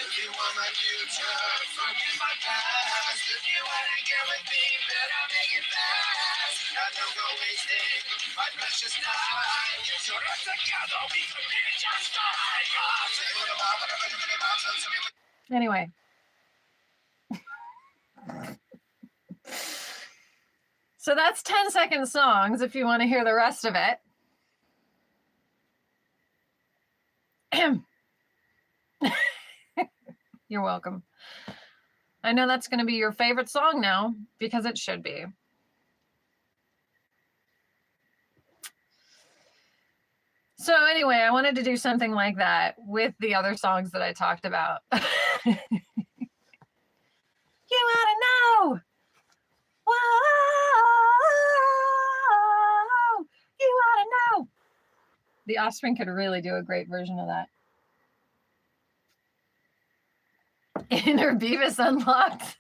If you want my future, forget my past. If you wanna get with me, better make it fast. Now don't go wasting my precious time. So let's together we can be just fine. Anyway. So that's 10-second songs if you want to hear the rest of it. You're welcome. I know that's going to be your favorite song now because it should be. So anyway, I wanted to do something like that with the other songs that I talked about. You want to know? Whoa, you want to know? The Offspring could really do a great version of that. Inner Beavis unlocked.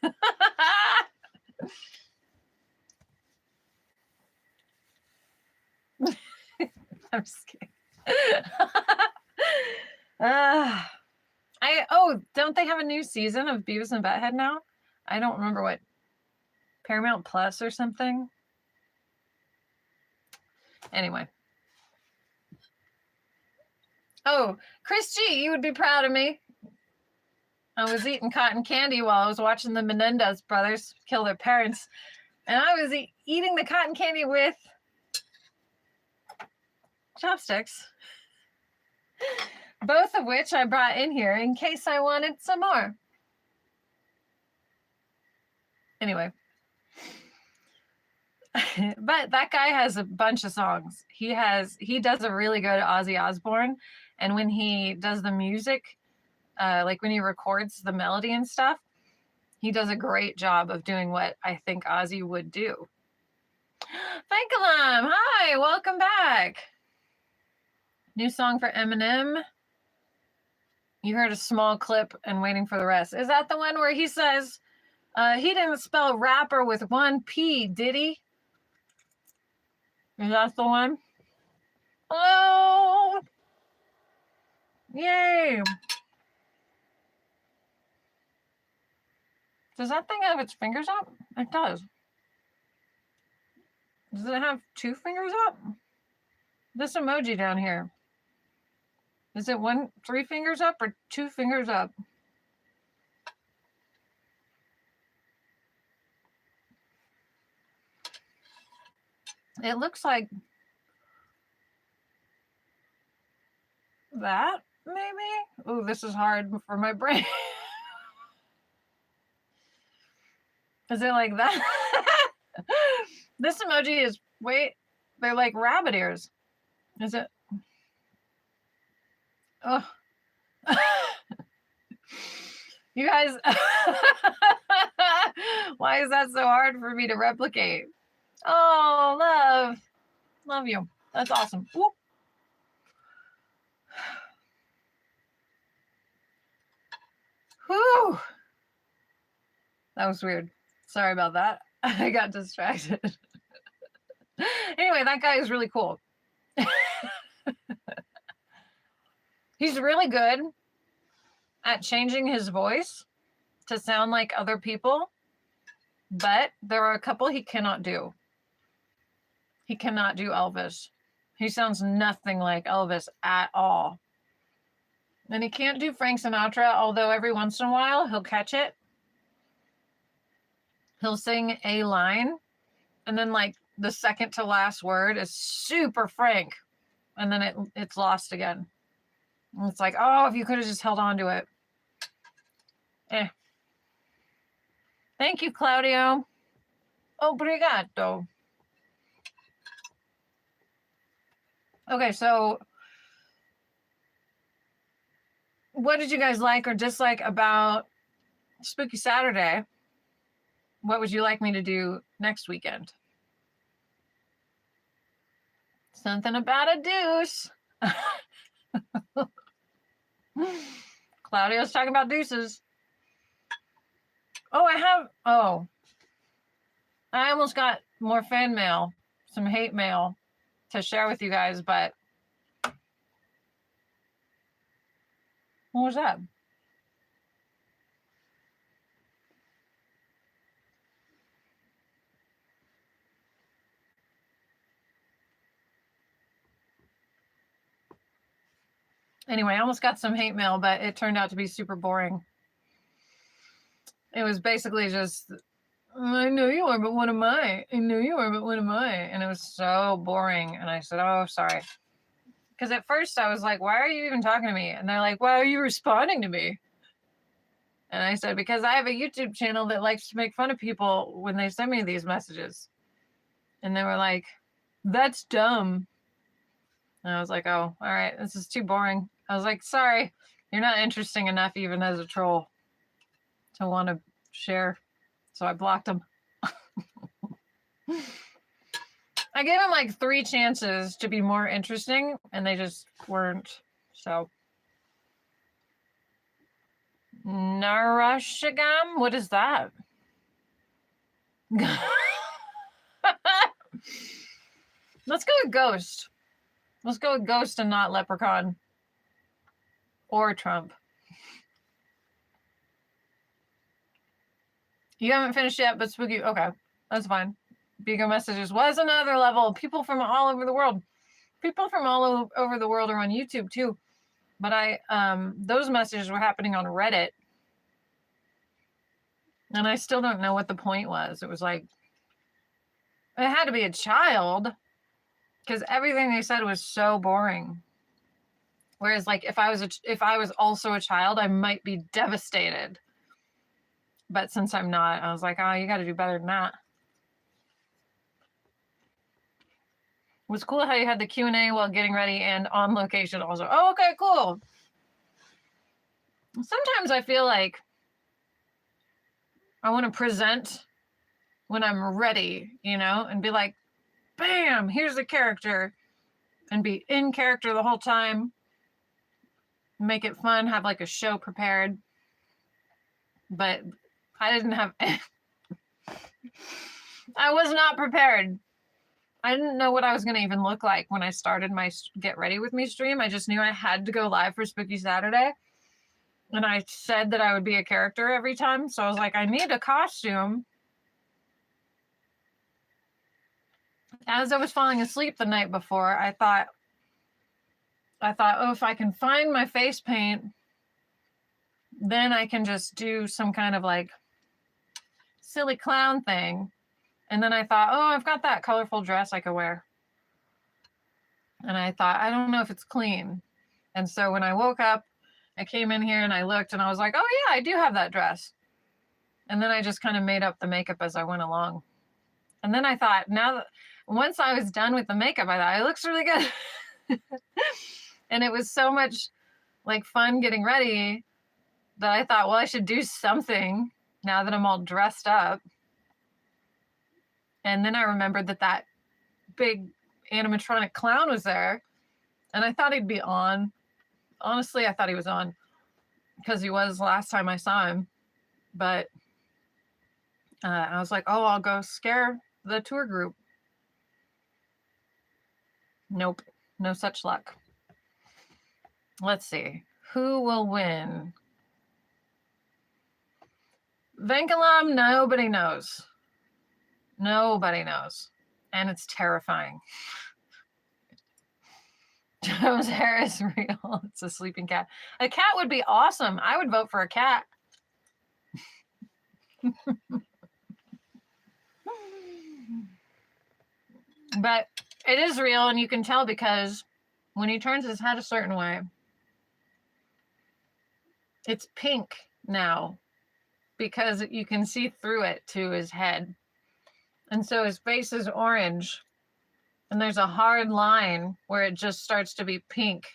I'm just kidding. Don't they have a new season of Beavis and Butthead now? I don't remember what, Paramount Plus or something. Anyway. Oh, Chris G, you would be proud of me. I was eating cotton candy while I was watching the Menendez brothers kill their parents. And I was eating the cotton candy with chopsticks. Both of which I brought in here in case I wanted some more. Anyway. But that guy has a bunch of songs. He does a really good Ozzy Osbourne. And when he does the music, like when he records the melody and stuff, he does a great job of doing what I think Ozzy would do. Fankalam, hi, welcome back. New song for Eminem. You heard a small clip and waiting for the rest. Is that the one where he says, he didn't spell rapper with one P, did he? Is that the one? Hello! Yay! Does that thing have its fingers up? It does. Does it have 2 fingers up? This emoji down here. Is it 3 fingers up or 2 fingers up? It looks like that, maybe? Oh, this is hard for my brain. Is it like that? This emoji is, wait, they're like rabbit ears. Is it? Oh. You guys, why is that so hard for me to replicate? Oh, love you. That's awesome. Whoop. Whew. That was weird. Sorry about that. I got distracted. Anyway, that guy is really cool. He's really good at changing his voice to sound like other people, but there are a couple he cannot do. He cannot do Elvis. He sounds nothing like Elvis at all. And he can't do Frank Sinatra, although every once in a while he'll catch it. He'll sing a line, and then like the second to last word is super Frank, and then it's lost again. And it's like, oh, if you could have just held on to it. Thank you, Claudio. Obrigado. Okay, so what did you guys like or dislike about Spooky Saturday? What would you like me to do next weekend? Something about a deuce. Claudio's talking about deuces. I almost got more fan mail, some hate mail to share with you guys, but what was that? Anyway, I almost got some hate mail, but it turned out to be super boring. It was basically just, I know you are, but what am I? I know you are, but what am I? And it was so boring. And I said, oh, sorry. Because at first I was like, why are you even talking to me? And they're like, why are you responding to me? And I said, because I have a YouTube channel that likes to make fun of people when they send me these messages. And they were like, that's dumb. And I was like, oh, all right, this is too boring. I was like, sorry, you're not interesting enough even as a troll to want to share. So I blocked them. I gave them like 3 chances to be more interesting, and they just weren't. So Narashagam, what is that? Let's go with Ghost. Let's go with Ghost and not Leprechaun. Or Trump. You haven't finished yet, but Spooky. Okay, that's fine. Bigo Messages was another level. People from all over the world. People from all over the world are on YouTube too. But those messages were happening on Reddit. And I still don't know what the point was. It was like, it had to be a child because everything they said was so boring. Whereas like if I was also a child, I might be devastated. But since I'm not, I was like, oh, you got to do better than that. It was cool how you had the Q&A while getting ready and on location also. Oh, okay, cool. Sometimes I feel like I want to present when I'm ready, you know, and be like, bam, here's the character, and be in character the whole time. Make it fun, have like a show prepared. But I didn't have, I was not prepared. I didn't know what I was going to even look like when I started my Get Ready With Me stream. I just knew I had to go live for Spooky Saturday. And I said that I would be a character every time. So I was like, I need a costume. As I was falling asleep the night before, I thought, oh, if I can find my face paint, then I can just do some kind of like silly clown thing. And then I thought, oh, I've got that colorful dress I could wear. And I thought, I don't know if it's clean. And so when I woke up, I came in here and I looked and I was like, oh yeah, I do have that dress. And then I just kind of made up the makeup as I went along. And then I thought, now that once I was done with the makeup, I thought it looks really good. And it was so much like fun getting ready that I thought, well, I should do something now that I'm all dressed up. And then I remembered that big animatronic clown was there. And I thought he'd be on. Honestly, I thought he was on because he was last time I saw him. But I was like, oh, I'll go scare the tour group. Nope, no such luck. Let's see. Who will win? Venkalam, nobody knows. Nobody knows. And it's terrifying. Joe's hair is real. It's a sleeping cat. A cat would be awesome. I would vote for a cat. But it is real, and you can tell because when he turns his head a certain way, it's pink now because you can see through it to his head. And so his face is orange, and there's a hard line where it just starts to be pink.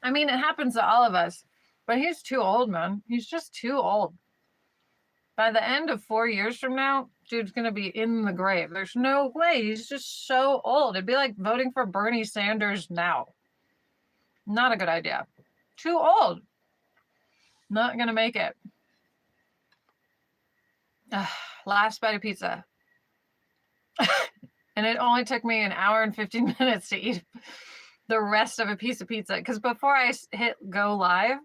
I mean, it happens to all of us, but he's too old, man. He's just too old. By the end of 4 years from now, dude's going to be in the grave. There's no way. He's just so old. It'd be like voting for Bernie Sanders now. Not a good idea. Too old. Not going to make it. Last bite of pizza. And it only took me an hour and 15 minutes to eat the rest of a piece of pizza. Because before I hit go live,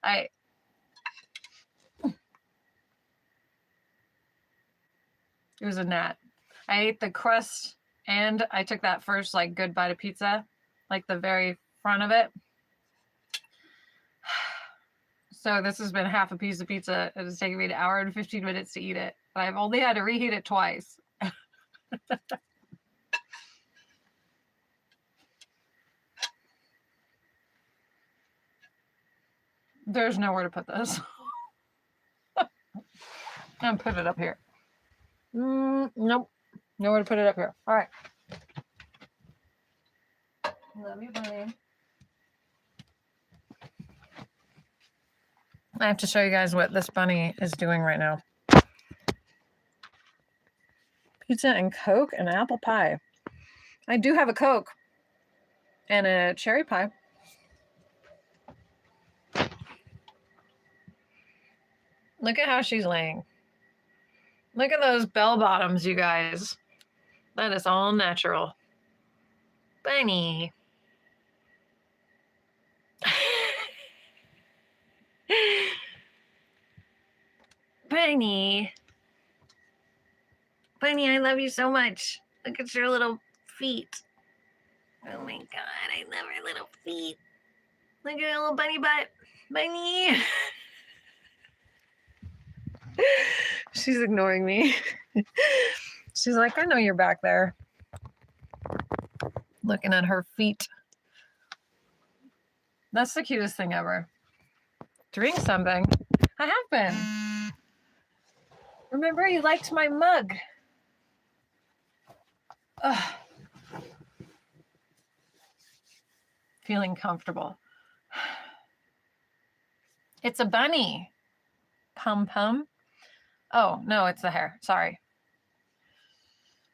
it was a gnat. I ate the crust and I took that first like good bite of pizza, like the very front of it. So this has been half a piece of pizza. It has taken me an hour and 15 minutes to eat it. But I've only had to reheat it twice. There's nowhere to put this. I'm gonna put it up here. Nope. Nowhere to put it up here. All right. Love you, buddy. I have to show you guys what this bunny is doing right now. Pizza and Coke and apple pie. I do have a Coke and a cherry pie. Look at how she's laying. Look at those bell bottoms, you guys. That is all natural. Bunny. Bunny. Bunny, I love you so much. Look at your little feet. Oh my God, I love her little feet. Look at her little bunny butt. Bunny. She's ignoring me. She's like, I know you're back there. Looking at her feet. That's the cutest thing ever. Drink something. I have been. Remember, you liked my mug. Ugh. Feeling comfortable. It's a bunny. Pum pum. Oh, no, it's the hair. Sorry.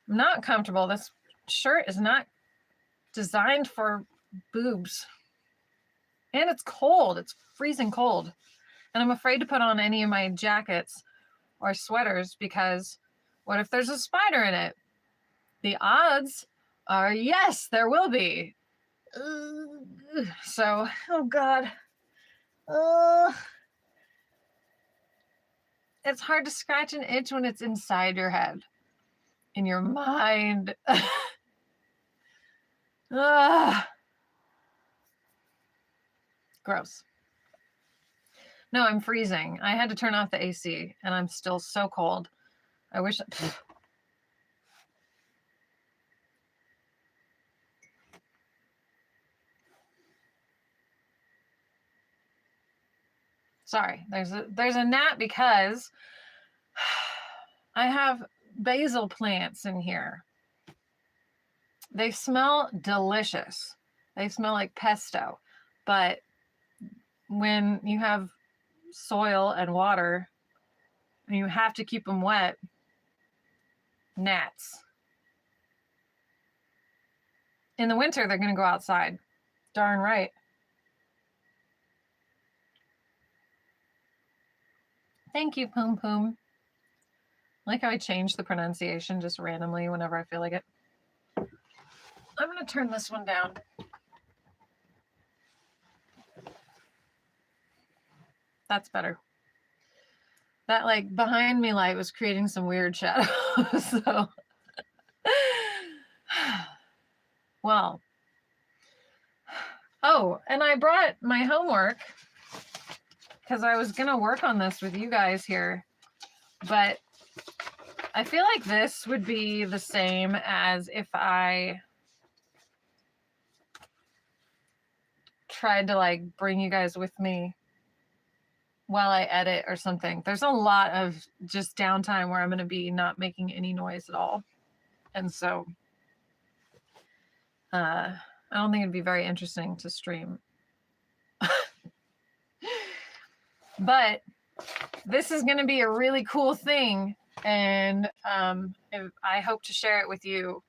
I'm not comfortable. This shirt is not designed for boobs. And it's cold. It's freezing cold. And I'm afraid to put on any of my jackets or sweaters because what if there's a spider in it? The odds are yes, there will be. So, oh God. It's hard to scratch an itch when it's inside your head, in your mind. Gross. No, I'm freezing. I had to turn off the AC and I'm still so cold. I wish. Sorry, there's a gnat because I have basil plants in here. They smell delicious. They smell like pesto, but when you have soil and water and you have to keep them wet, gnats. In the winter, they're going to go outside. Darn right. Thank you, Poom Poom. I like how I change the pronunciation just randomly whenever I feel like it. I'm going to turn this one down. That's better. That like behind me light was creating some weird shadows. So, well. Oh, and I brought my homework because I was going to work on this with you guys here, but I feel like this would be the same as if I tried to like bring you guys with me while I edit or something. There's a lot of just downtime where I'm going to be not making any noise at all. And so I don't think it'd be very interesting to stream. But this is going to be a really cool thing. And I hope to share it with you.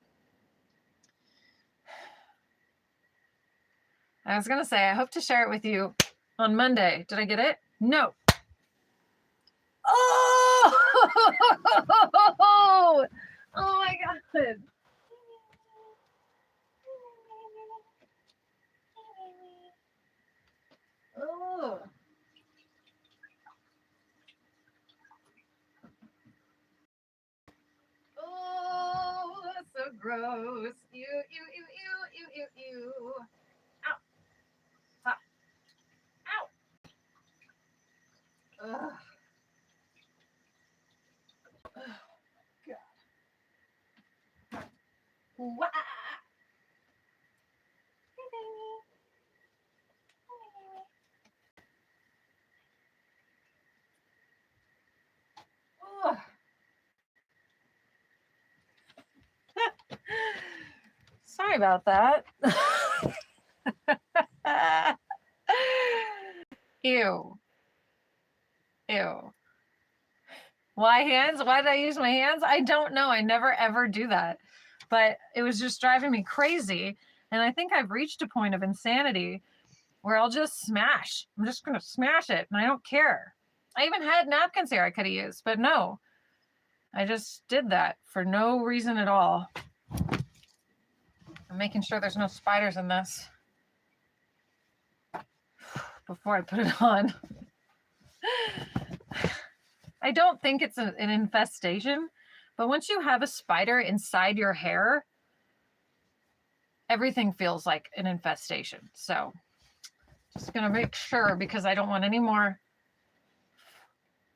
I was going to say, I hope to share it with you on Monday. Did I get it? No. Oh! Oh my God. Oh. Oh, that's so gross. Ew. Ow. Stop. Ow. Ugh. Oh, God. Wah. Ugh. Sorry about that. Ew. Why hands? Why did I use my hands? I don't know. I never ever do that. But it was just driving me crazy. And I think I've reached a point of insanity where I'll just smash. I'm just going to smash it. And I don't care. I even had napkins here I could have used. But no. I just did that for no reason at all. I'm making sure there's no spiders in this before I put it on. I don't think it's an infestation, but once you have a spider inside your hair, everything feels like an infestation. So just gonna make sure because I don't want any more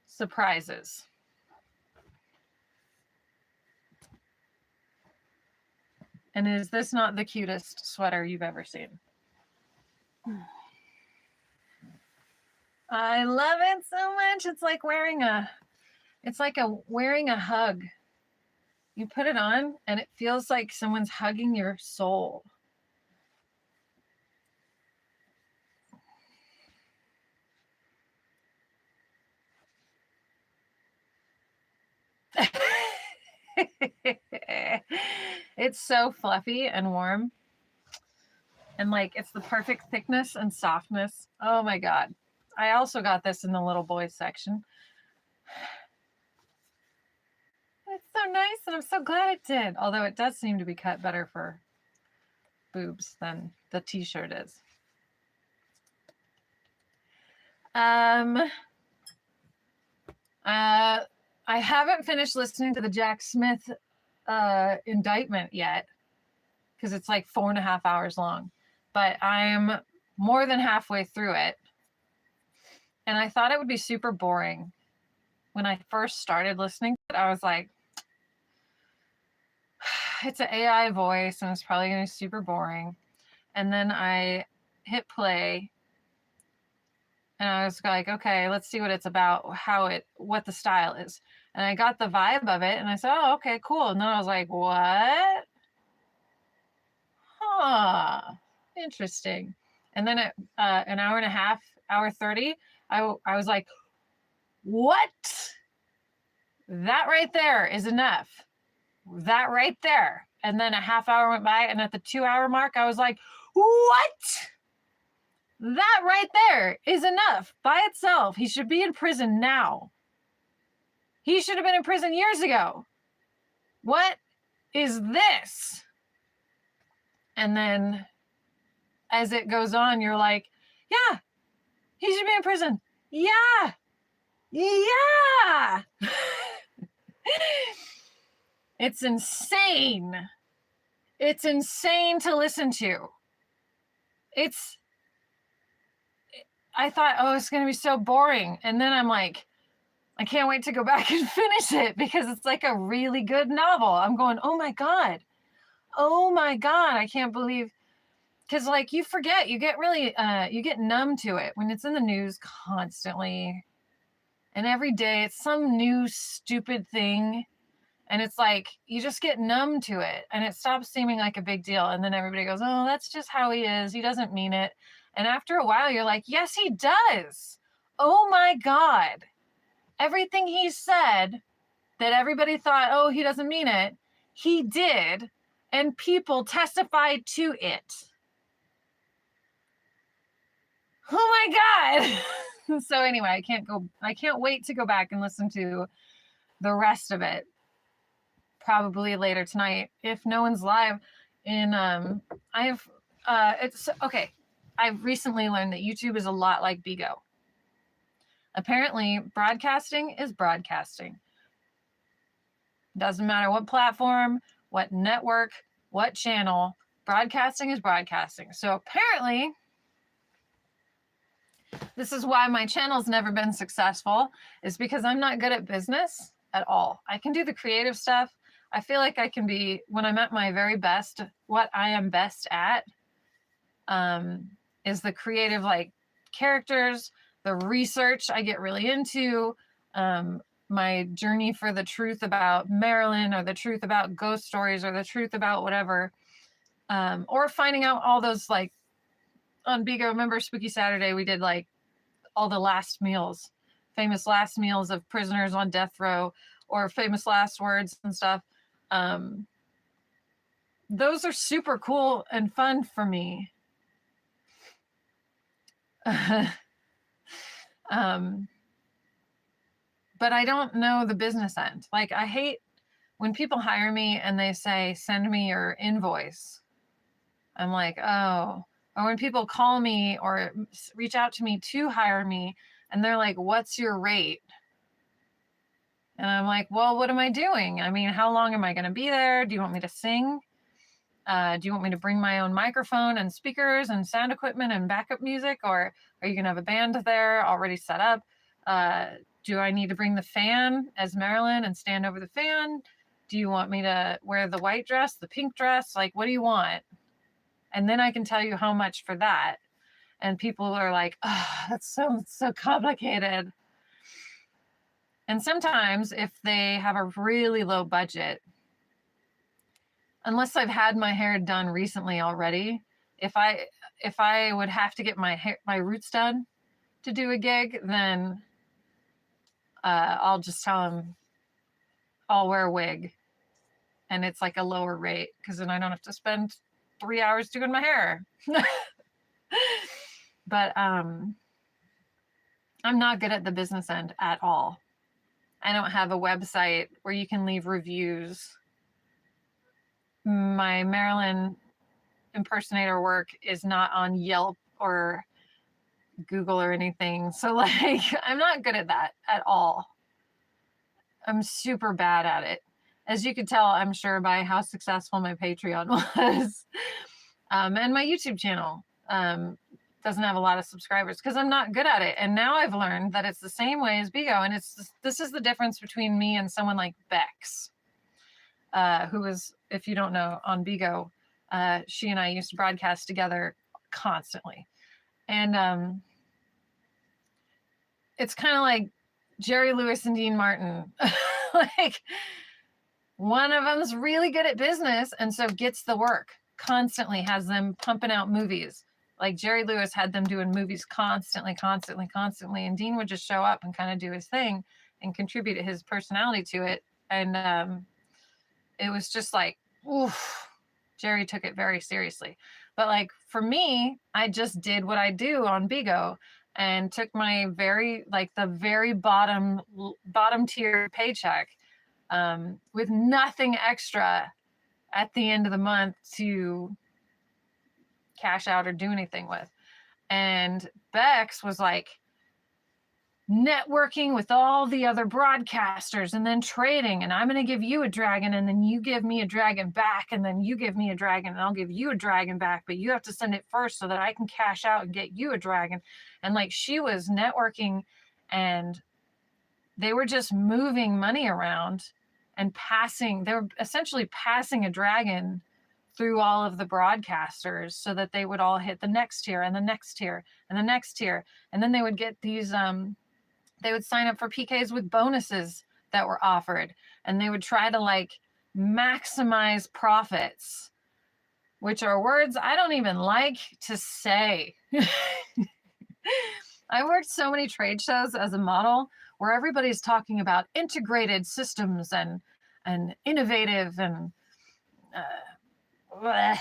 surprises. And is this not the cutest sweater you've ever seen? I love it so much. It's like wearing a hug. You put it on and it feels like someone's hugging your soul. It's so fluffy and warm. And like, it's the perfect thickness and softness. Oh my God. I also got this in the little boys section. It's so nice and I'm so glad it did. Although it does seem to be cut better for boobs than the t-shirt is. I haven't finished listening to the Jack Smith indictment yet because it's like 4.5 hours long, but I'm more than halfway through it. And I thought it would be super boring. When I first started listening to it, I was like, it's an AI voice and it's probably going to be super boring. And then I hit play and I was like, okay, let's see what it's about, what the style is. And I got the vibe of it and I said, oh, okay, cool. And then I was like, what? Huh, interesting. And then at an hour and a half, hour 30, I was like, what? That right there is enough. That right there. And then a half hour went by and at the 2-hour mark, I was like, what? That right there is enough by itself. He should be in prison now. He should have been in prison years ago. What is this? And then as it goes on, you're like, yeah, he should be in prison. Yeah. Yeah. It's insane. It's insane to listen to. I thought, oh, it's going to be so boring. And then I'm like, I can't wait to go back and finish it because it's like a really good novel. I'm going, oh my God. Oh my God. I can't believe, because like you forget, you get really, you get numb to it when it's in the news constantly. And every day it's some new stupid thing. And it's like, you just get numb to it and it stops seeming like a big deal. And then everybody goes, oh, that's just how he is. He doesn't mean it. And after a while, you're like, yes, he does. Oh my God. Everything he said that everybody thought, oh, he doesn't mean it, he did. And people testified to it. Oh my God. So anyway, I can't wait to go back and listen to the rest of it. Probably later tonight if no one's live. It's okay. I've recently learned that YouTube is a lot like Bigo. Apparently, broadcasting is broadcasting. Doesn't matter what platform, what network, what channel, broadcasting is broadcasting. So apparently, this is why my channel's never been successful, is because I'm not good at business at all. I can do the creative stuff. I feel like I can be, when I'm at my very best, what I am best at is the creative, like characters, the research I get really into, my journey for the truth about Marilyn or the truth about ghost stories or the truth about whatever, or finding out all those, like on Bigo, remember Spooky Saturday, we did like all the last meals, famous last meals of prisoners on death row or famous last words and stuff. Those are super cool and fun for me. But I don't know the business end. Like, I hate when people hire me and they say, send me your invoice. I'm like, oh. Or when people call me or reach out to me to hire me and they're like, what's your rate? And I'm like, well, what am I doing? I mean, how long am I going to be there? Do you want me to sing? Do you want me to bring my own microphone and speakers and sound equipment and backup music, or are you going to have a band there already set up? Do I need to bring the fan as Marilyn and stand over the fan? Do you want me to wear the white dress, the pink dress? Like, what do you want? And then I can tell you how much for that. And people are like, oh, that's so complicated. And sometimes if they have a really low budget, unless I've had my hair done recently already, if I would have to get my roots done to do a gig, then I'll just tell them I'll wear a wig, and it's like a lower rate because then I don't have to spend 3 hours doing my hair. But I'm not good at the business end at all. I don't have a website where you can leave reviews. My Marilyn impersonator work is not on Yelp or Google or anything. So like, I'm not good at that at all. I'm super bad at it. As you could tell, I'm sure, by how successful my Patreon was. And my YouTube channel doesn't have a lot of subscribers because I'm not good at it. And now I've learned that it's the same way as Bigo. And this is the difference between me and someone like Bex, who was, if you don't know, on Bigo. She and I used to broadcast together constantly. And it's kind of like Jerry Lewis and Dean Martin. Like, one of them's really good at business and so gets the work, constantly has them pumping out movies. Like Jerry Lewis had them doing movies constantly. And Dean would just show up and kind of do his thing and contribute his personality to it. And it was just like, oof, Jerry took it very seriously. But like for me, I just did what I do on Bigo and took my the very bottom tier paycheck with nothing extra at the end of the month to cash out or do anything with. And Bex was like networking with all the other broadcasters and then trading, and I'm going to give you a dragon and then you give me a dragon back, and then you give me a dragon and I'll give you a dragon back, but you have to send it first so that I can cash out and get you a dragon. And like, she was networking, and they were just moving money around and they were essentially passing a dragon through all of the broadcasters so that they would all hit the next tier and the next tier and the next tier. And then they would get these, they would sign up for PKs with bonuses that were offered, and they would try to like maximize profits, which are words I don't even like to say. I worked so many trade shows as a model where everybody's talking about integrated systems and innovative and I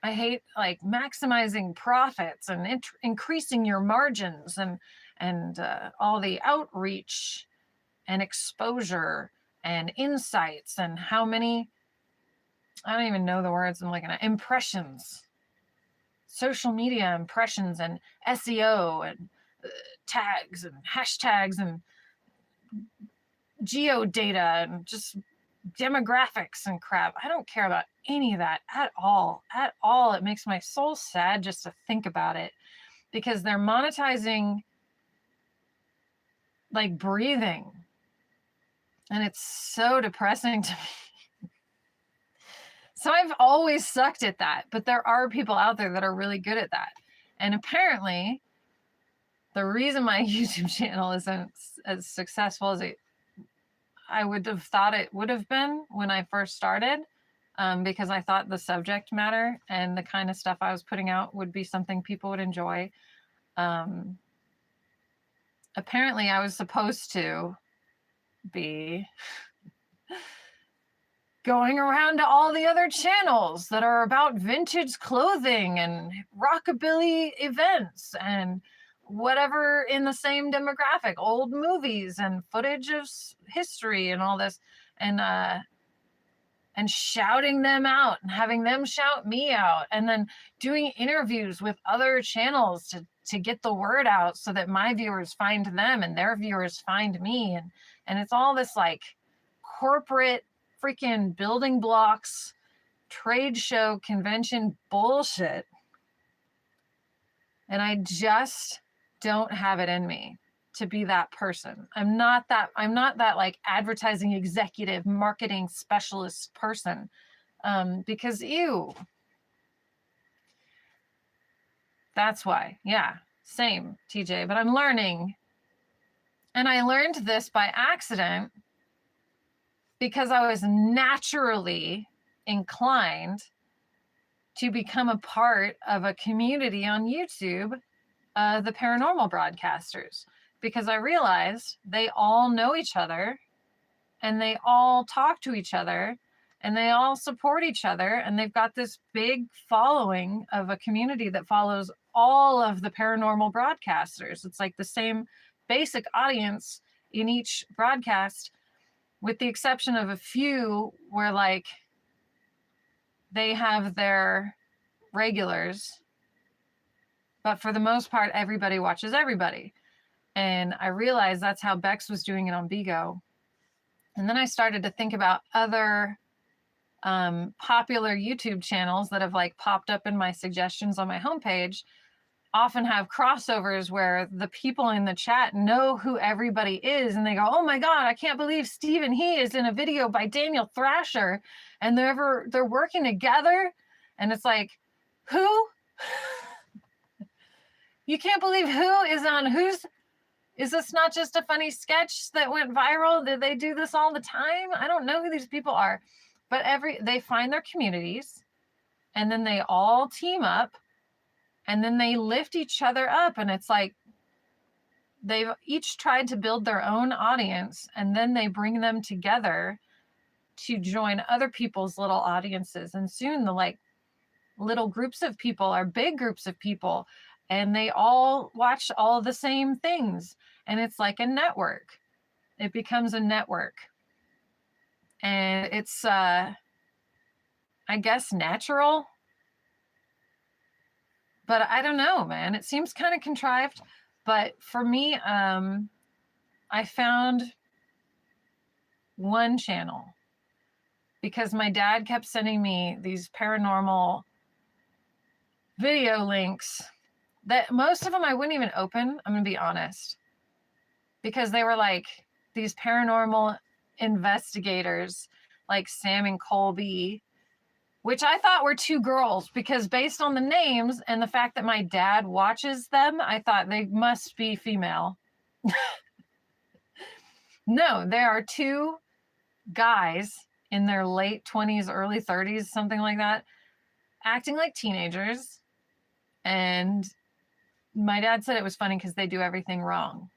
hate like maximizing profits and increasing your margins and all the outreach and exposure and insights and how many, I don't even know the words I'm looking at, impressions, social media impressions and SEO and tags and hashtags and geo data and just demographics and crap. I don't care about any of that at all. It makes my soul sad just to think about it, because they're monetizing like breathing, and it's so depressing to me. So I've always sucked at that, but there are people out there that are really good at that. And apparently the reason my YouTube channel isn't as successful as I would have thought it would have been when I first started, because I thought the subject matter and the kind of stuff I was putting out would be something people would enjoy. Apparently I was supposed to be going around to all the other channels that are about vintage clothing and rockabilly events and whatever in the same demographic, old movies and footage of history and all this, and shouting them out and having them shout me out, and then doing interviews with other channels to get the word out so that my viewers find them and their viewers find me. And it's all this like corporate freaking building blocks trade show convention bullshit. And I just don't have it in me to be that person. I'm not that like advertising executive, marketing specialist person. Because ew. That's why. Yeah. Same, TJ. But I'm learning. And I learned this by accident because I was naturally inclined to become a part of a community on YouTube, the paranormal broadcasters, because I realized they all know each other and they all talk to each other and they all support each other. And they've got this big following of a community that follows all of the paranormal broadcasters. It's like the same basic audience in each broadcast, with the exception of a few where like they have their regulars, but for the most part, everybody watches everybody. And I realized that's how Bex was doing it on Bigo. And then I started to think about other popular YouTube channels that have like popped up in my suggestions on my homepage, often have crossovers where the people in the chat know who everybody is. And they go, oh my God, I can't believe Stephen He is in a video by Daniel Thrasher. And they're working together. And it's like, who? You can't believe who is on whose? Is this not just a funny sketch that went viral? Did they do this all the time? I don't know who these people are, but they find their communities and then they all team up and then they lift each other up. And it's like, they've each tried to build their own audience and then they bring them together to join other people's little audiences. And soon the like little groups of people are big groups of people and they all watch all the same things. And it's like a network. It becomes a network. And it's, I guess, natural. But I don't know, man. It seems kind of contrived. But for me, I found one channel because my dad kept sending me these paranormal video links that most of them I wouldn't even open. I'm going to be honest. Because they were like these paranormal investigators like Sam and Colby, which I thought were two girls because based on the names and the fact that my dad watches them, I thought they must be female. No, there are two guys in their late 20s, early 30s, something like that, acting like teenagers. And my dad said it was funny because they do everything wrong.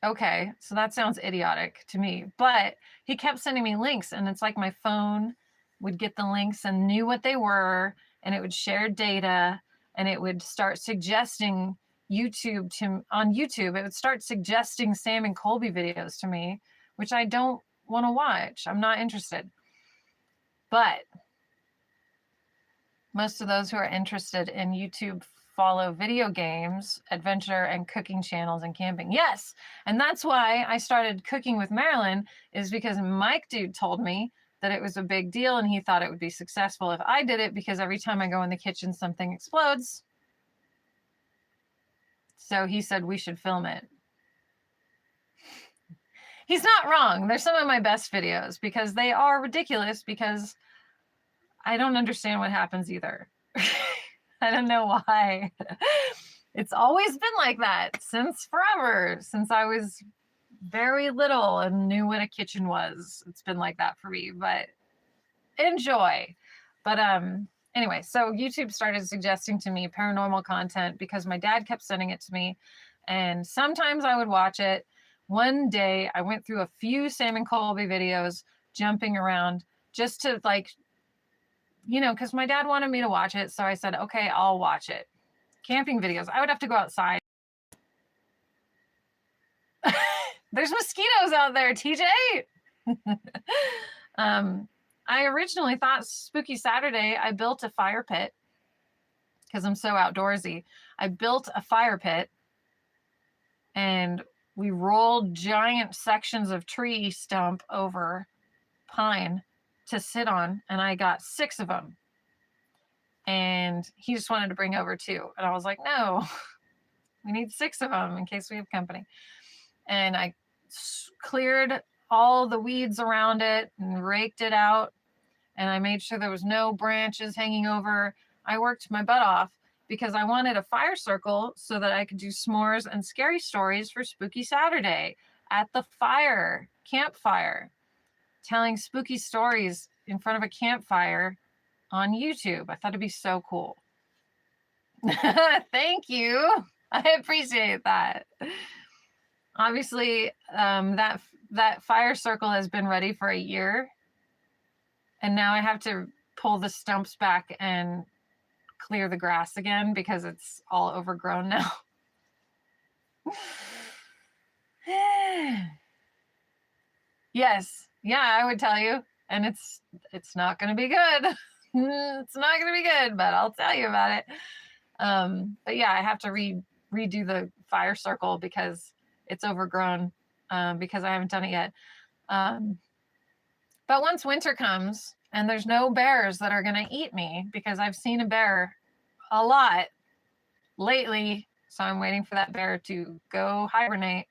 Okay, so that sounds idiotic to me, but he kept sending me links and it's like my phone would get the links and knew what they were and it would share data and it would start suggesting on YouTube, it would start suggesting Sam and Colby videos to me, which I don't want to watch. I'm not interested. But most of those who are interested in YouTube follow video games, adventure, and cooking channels and camping. Yes, and that's why I started cooking with Marilyn, is because Mike Dude told me that it was a big deal and he thought it would be successful if I did it because every time I go in the kitchen, something explodes. So he said we should film it. He's not wrong. They're some of my best videos because they are ridiculous because I don't understand what happens either. I don't know why. It's always been like that since forever, since I was very little and knew what a kitchen was. It's been like that for me, but enjoy. But anyway, so YouTube started suggesting to me paranormal content because my dad kept sending it to me. And sometimes I would watch it. One day I went through a few Sam and Colby videos, jumping around just to like, you know, because my dad wanted me to watch it. So I said, okay, I'll watch it. Camping videos. I would have to go outside. There's mosquitoes out there, TJ. I originally thought Spooky Saturday, I built a fire pit because I'm so outdoorsy. I built a fire pit and we rolled giant sections of tree stump over pine to sit on, and I got 6 of them. And he just wanted to bring over 2. And I was like, no, we need 6 of them in case we have company. And I cleared all the weeds around it and raked it out. And I made sure there was no branches hanging over. I worked my butt off because I wanted a fire circle so that I could do s'mores and scary stories for Spooky Saturday at the campfire, telling spooky stories in front of a campfire on YouTube. I thought it'd be so cool. Thank you. I appreciate that. Obviously, that fire circle has been ready for a year, and now I have to pull the stumps back and clear the grass again because it's all overgrown now. Yes, yeah, I would tell you, and it's not going to be good. It's not going to be good, but I'll tell you about it. But yeah, I have to redo the fire circle because it's overgrown, because I haven't done it yet. But once winter comes and there's no bears that are going to eat me, because I've seen a bear a lot lately, so I'm waiting for that bear to go hibernate,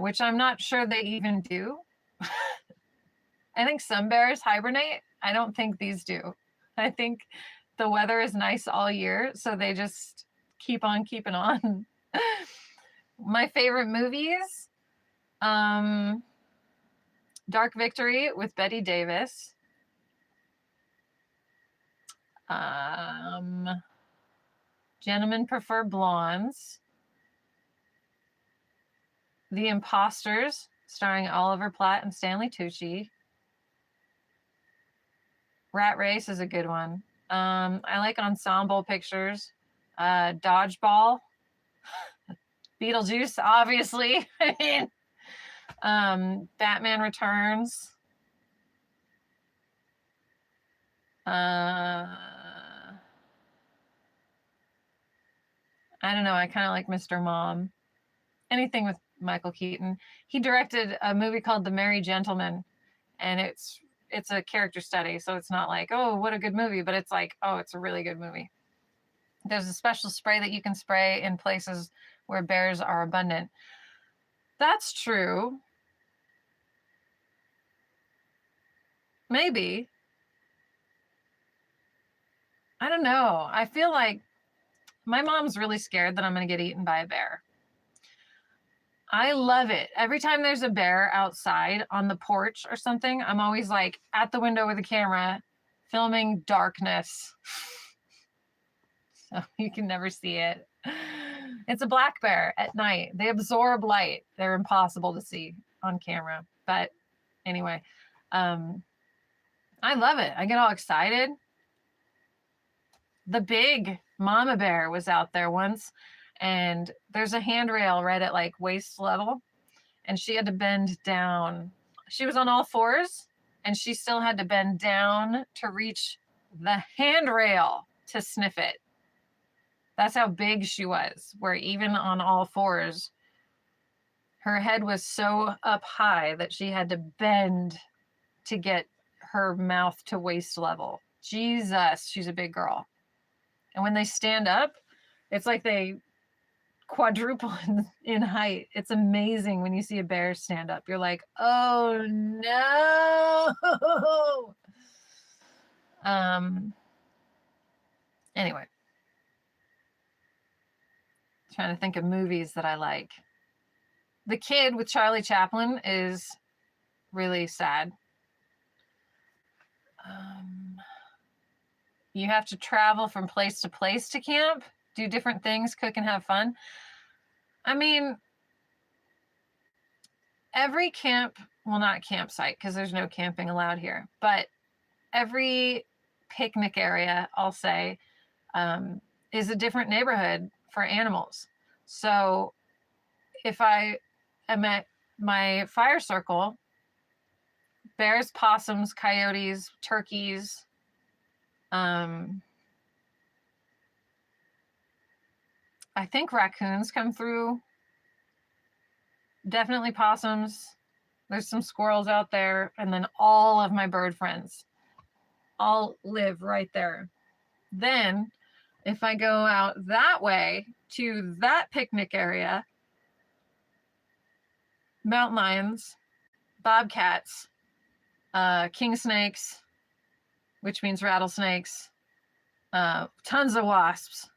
which I'm not sure they even do. I think some bears hibernate. I don't think these do. I think the weather is nice all year, so they just keep on keeping on. My favorite movies, Dark Victory with Bette Davis. Gentlemen Prefer Blondes. The Imposters, starring Oliver Platt and Stanley Tucci. Rat Race is a good one. I like ensemble pictures. Dodgeball. Beetlejuice, obviously. I mean, Batman Returns. I don't know. I kind of like Mr. Mom. Anything with Michael Keaton. He directed a movie called The Merry Gentleman, and it's a character study, so it's not like, oh, what a good movie, but it's like, oh, it's a really good movie. There's a special spray that you can spray in places where bears are abundant. That's true. Maybe. I don't know. I feel like my mom's really scared that I'm going to get eaten by a bear. I love it. Every time there's a bear outside on the porch or something, I'm always like at the window with a camera filming darkness. So you can never see it. It's a black bear at night. They absorb light. They're impossible to see on camera. But anyway, I love it. I get all excited. The big mama bear was out there once, and there's a handrail right at like waist level, and she had to bend down. She was on all fours, and she still had to bend down to reach the handrail to sniff it. That's how big she was, where even on all fours, her head was so up high that she had to bend to get her mouth to waist level. Jesus, she's a big girl. And when they stand up, it's like they quadruple in height. It's amazing when you see a bear stand up. You're like, oh no. Anyway. Trying to think of movies that I like. The Kid with Charlie Chaplin is really sad. You have to travel from place to place to camp, do different things, cook and have fun. I mean, every camp, well, not campsite, because there's no camping allowed here, but every picnic area, I'll say, is a different neighborhood for animals. So if I am at my fire circle, bears, possums, coyotes, turkeys, I think raccoons come through. Definitely possums. There's some squirrels out there, and then all of my bird friends all live right there. Then, if I go out that way to that picnic area, mountain lions, bobcats, king snakes, which means rattlesnakes, tons of wasps,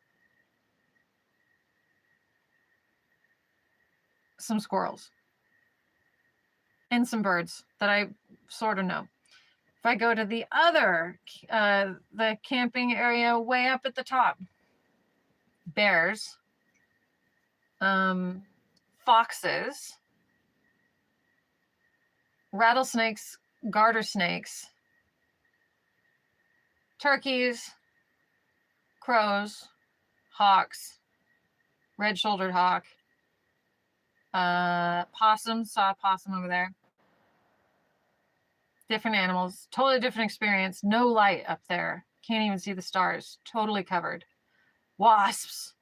some squirrels, and some birds that I sort of know. If I go to the other, the camping area way up at the top, bears, foxes, rattlesnakes, garter snakes, turkeys, crows, hawks, red-shouldered hawk, possums, saw a possum over there. Different animals, totally different experience. No light up there. Can't even see the stars. Totally covered. Wasps.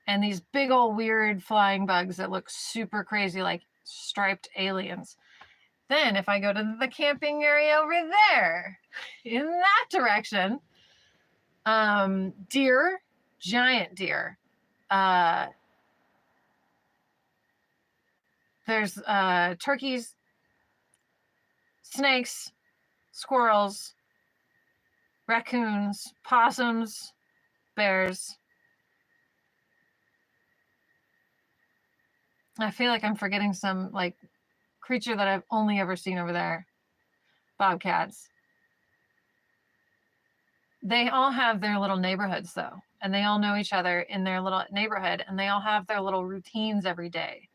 And these big old weird flying bugs that look super crazy, like striped aliens. Then if I go to the camping area over there, in that direction, deer, giant deer. There's turkeys, snakes, squirrels, raccoons, possums, bears. I feel like I'm forgetting some like creature that I've only ever seen over there. Bobcats. They all have their little neighborhoods though, and they all know each other in their little neighborhood, and they all have their little routines every day.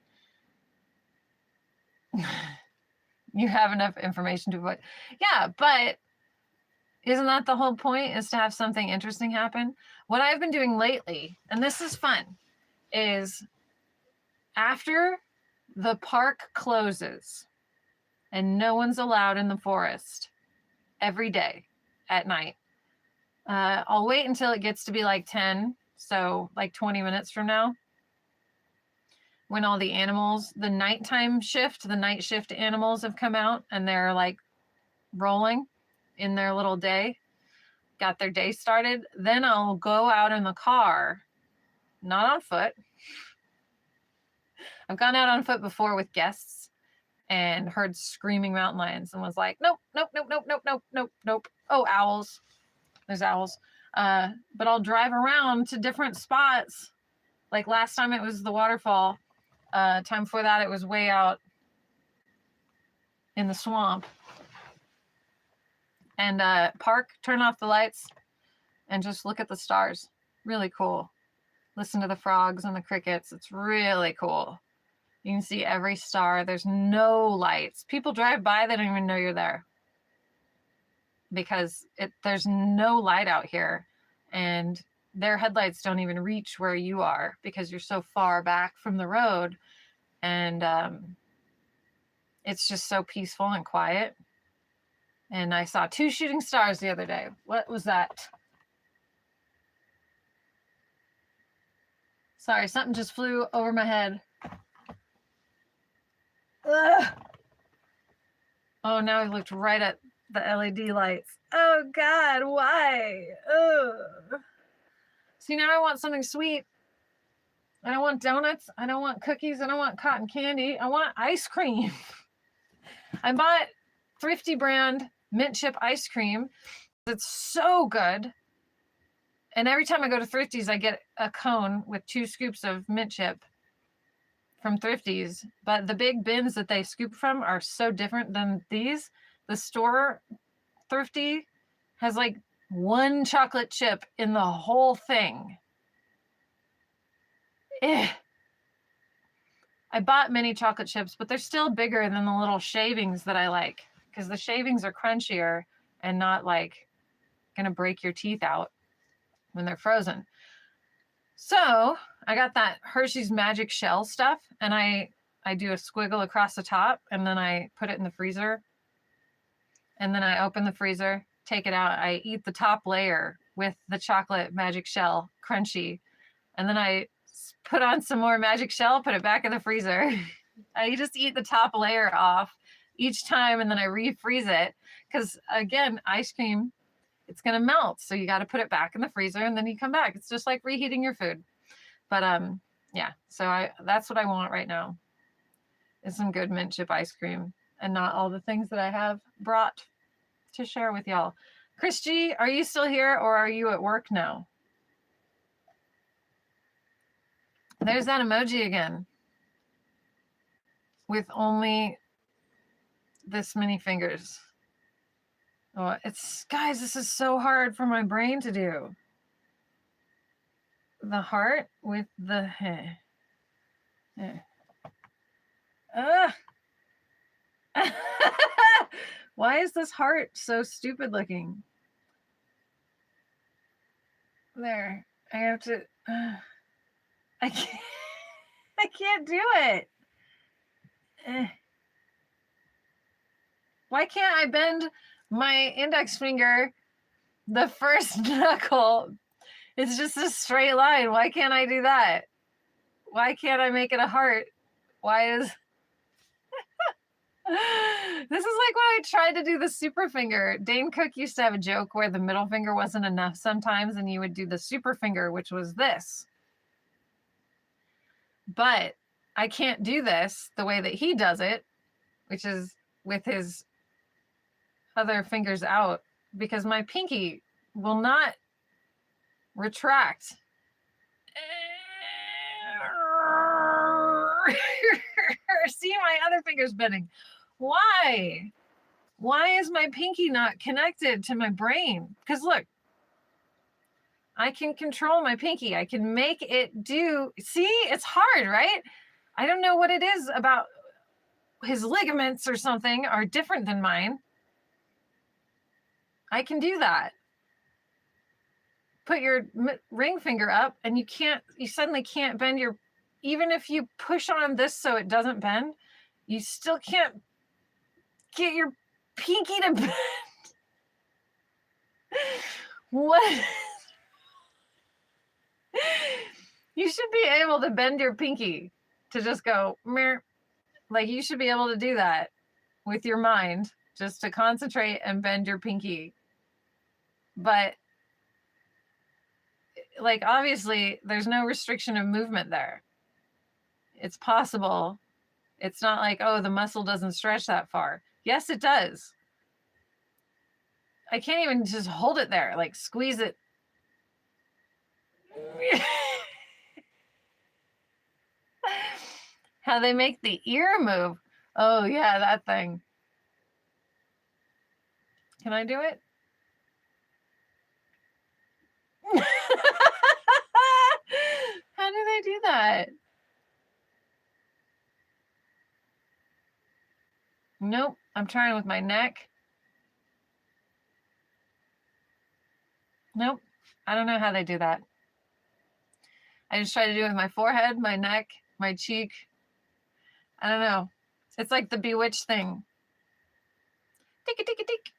You have enough information to avoid. Yeah, but isn't that the whole point, is to have something interesting happen? What I've been doing lately, and this is fun, is after the park closes and no one's allowed in the forest every day at night, I'll wait until it gets to be like 10, so like 20 minutes from now, when all the animals, the nighttime shift, the night shift animals have come out and they're like rolling in their little day, got their day started. Then I'll go out in the car, not on foot. I've gone out on foot before with guests and heard screaming mountain lions and was like, nope, nope, nope, nope, nope, nope, nope, nope. Oh, owls. There's owls. But I'll drive around to different spots. Like last time it was the waterfall. Time before that it was way out in the swamp. And park, turn off the lights, and just look at the stars. Really cool. Listen to the frogs and the crickets. It's really cool. You can see every star. There's no lights. People drive by, they don't even know you're there. Because there's no light out here. And their headlights don't even reach where you are because you're so far back from the road. And it's just so peaceful and quiet. And I saw 2 shooting stars the other day. What was that? Sorry, something just flew over my head. Ugh. Oh, now I looked right at the LED lights. Oh God, why? Ugh. See, now I want something sweet. I don't want donuts. I don't want cookies. I don't want cotton candy. I want ice cream. I bought Thrifty brand mint chip ice cream. It's so good. And every time I go to Thrifty's, I get a cone with 2 scoops of mint chip from Thrifty's. But the big bins that they scoop from are so different than these. The store Thrifty has like 1 chocolate chip in the whole thing. I bought mini chocolate chips, but they're still bigger than the little shavings that I like, because the shavings are crunchier and not like gonna break your teeth out when they're frozen. So I got that Hershey's Magic Shell stuff, and I do a squiggle across the top, and then I put it in the freezer, and then I open the freezer, take it out, I eat the top layer with the chocolate Magic Shell crunchy, and then I put on some more Magic Shell, put it back in the freezer. I just eat the top layer off each time and then I refreeze it. Because again, ice cream, it's gonna melt. So you got to put it back in the freezer and then you come back. It's just like reheating your food. But yeah, so that's what I want right now is some good mint chip ice cream and not all the things that I have brought to share with y'all. Chris G, are you still here or are you at work now? There's that emoji again with only this many fingers. Oh, it's, guys, this is so hard for my brain to do. The heart with the heh. Why is this heart so stupid looking? There, I have to, I can't do it. Why can't I bend my index finger, the first knuckle? It's just a straight line. Why can't I do that? Why can't I make it a heart? Why is... This is like when I tried to do the super finger. Dane Cook used to have a joke where the middle finger wasn't enough sometimes and you would do the super finger, which was this. But I can't do this the way that he does it, which is with his other fingers out, because my pinky will not retract. See my other fingers bending. Why? Why is my pinky not connected to my brain? Because look, I can control my pinky. I can make it do. See, it's hard, right? I don't know what it is about his ligaments or something are different than mine. I can do that. Put your ring finger up and you suddenly can't bend your, even if you push on this so it doesn't bend, you still can't get your pinky to bend. What? You should be able to bend your pinky to just go, meh. Like you should be able to do that with your mind, just to concentrate and bend your pinky. But like, obviously there's no restriction of movement there. It's possible. It's not like, oh, the muscle doesn't stretch that far. Yes, it does. I can't even just hold it there, like squeeze it. How they make the ear move. Oh yeah, that thing. Can I do it? How do they do that? Nope, I'm trying with my neck. Nope, I don't know how they do that. I just try to do it with my forehead, my neck, my cheek. I don't know. It's like the bewitched thing. Tick, tick, tick.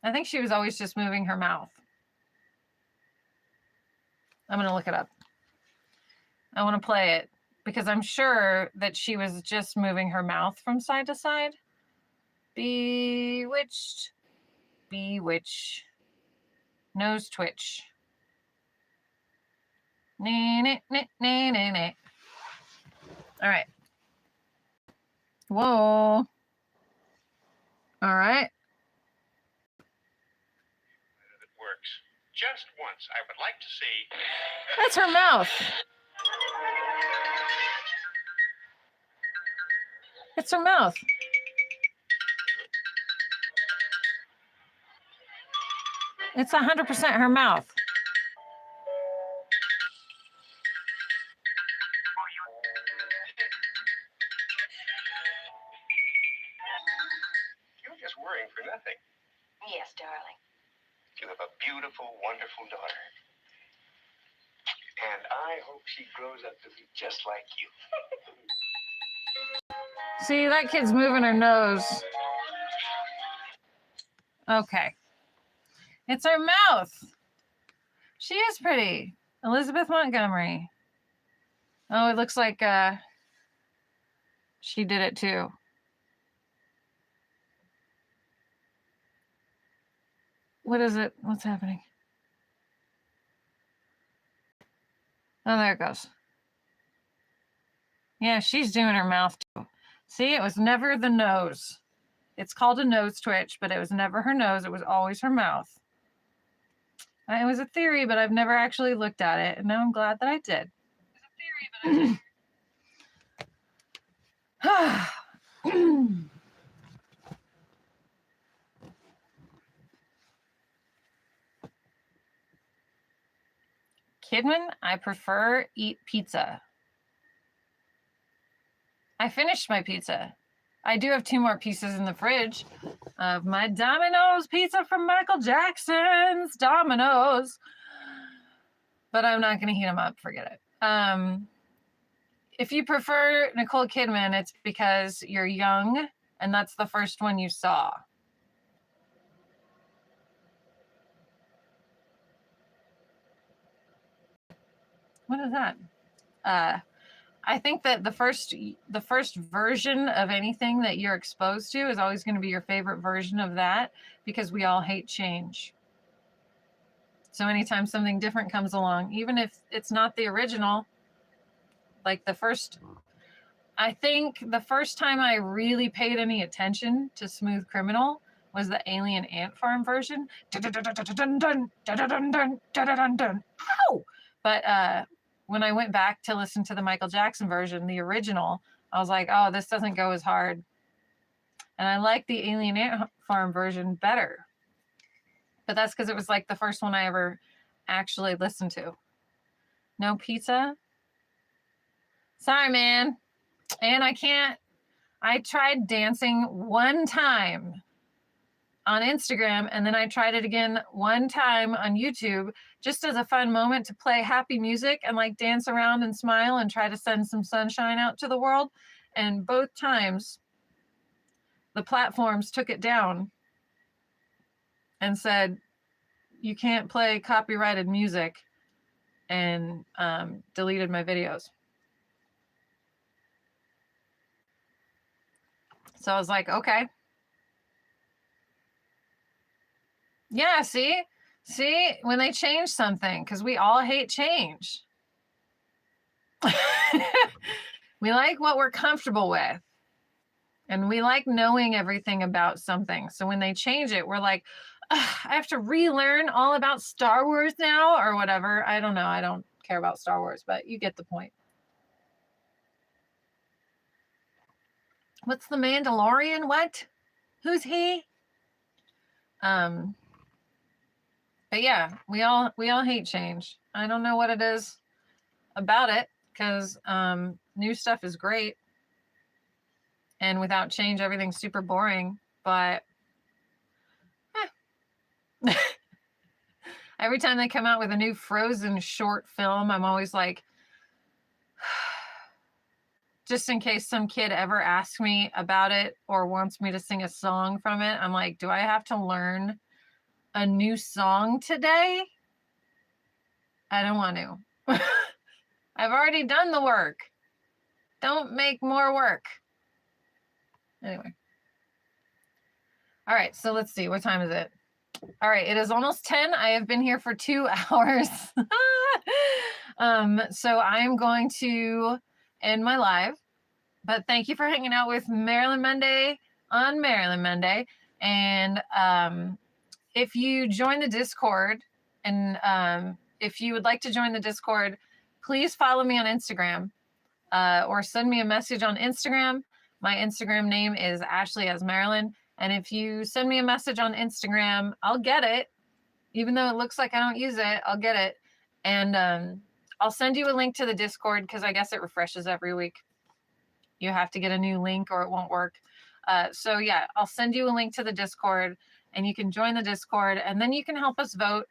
I think she was always just moving her mouth. I'm going to look it up. I want to play it because I'm sure that she was just moving her mouth from side to side. Bewitched. Bewitch. Nose twitch. All right. Whoa. All right. It works. Just once, I would like to see. That's her mouth. It's her mouth. It's 100% her mouth. You're just worrying for nothing. Yes, darling. You have a beautiful, wonderful daughter. And I hope she grows up to be just like you. See, that kid's moving her nose. Okay. It's her mouth. She is pretty. Elizabeth Montgomery. Oh, it looks like She did it too. What is it? What's happening? Oh, there it goes. Yeah, she's doing her mouth too. See, it was never the nose. It's called a nose twitch, but it was never her nose. It was always her mouth. It was a theory, but I've never actually looked at it. And now I'm glad that I did. Kidman, I prefer eat pizza. I finished my pizza. I do have 2 more pieces in the fridge of my Domino's pizza from Michael Jackson's Domino's. But I'm not going to heat them up. Forget it. If you prefer Nicole Kidman, it's because you're young and that's the first one you saw. What is that? I think that the first version of anything that you're exposed to is always going to be your favorite version of that, because we all hate change. So anytime something different comes along, even if it's not the original, like I think the first time I really paid any attention to Smooth Criminal was the Alien Ant Farm version. Ow! But when I went back to listen to the Michael Jackson version, the original, I was like, oh, this doesn't go as hard. And I like the Alien Ant Farm version better. But that's because it was like the first one I ever actually listened to. No pizza? Sorry, man. And I tried dancing one time on Instagram, and then I tried it again one time on YouTube, just as a fun moment to play happy music and like dance around and smile and try to send some sunshine out to the world. And both times the platforms took it down and said, you can't play copyrighted music, and deleted my videos. So I was like, okay. Yeah, see, when they change something, because we all hate change. We like what we're comfortable with. And we like knowing everything about something. So when they change it, we're like, I have to relearn all about Star Wars now or whatever. I don't know. I don't care about Star Wars, but you get the point. What's the Mandalorian? What? Who's he? But yeah, we all hate change. I don't know what it is about it, because new stuff is great. And without change, everything's super boring. But every time they come out with a new Frozen short film, I'm always like, just in case some kid ever asks me about it or wants me to sing a song from it, I'm like, do I have to learn a new song today? I don't want to. I've already done the work. Don't make more work. Anyway. All right, so let's see. What time is it? All right, it is almost 10. I have been here for 2 hours. So I am going to end my live. But thank you for hanging out with Marilyn Monday on Marilyn Monday. And if you join the Discord, and if you would like to join the Discord, please follow me on Instagram or send me a message on Instagram. My Instagram name is ashleyasmarilyn. And if you send me a message on Instagram, I'll get it. Even though it looks like I don't use it, I'll get it. And I'll send you a link to the Discord, because I guess it refreshes every week. You have to get a new link or it won't work. So yeah, I'll send you a link to the Discord, and you can join the Discord, and then you can help us vote.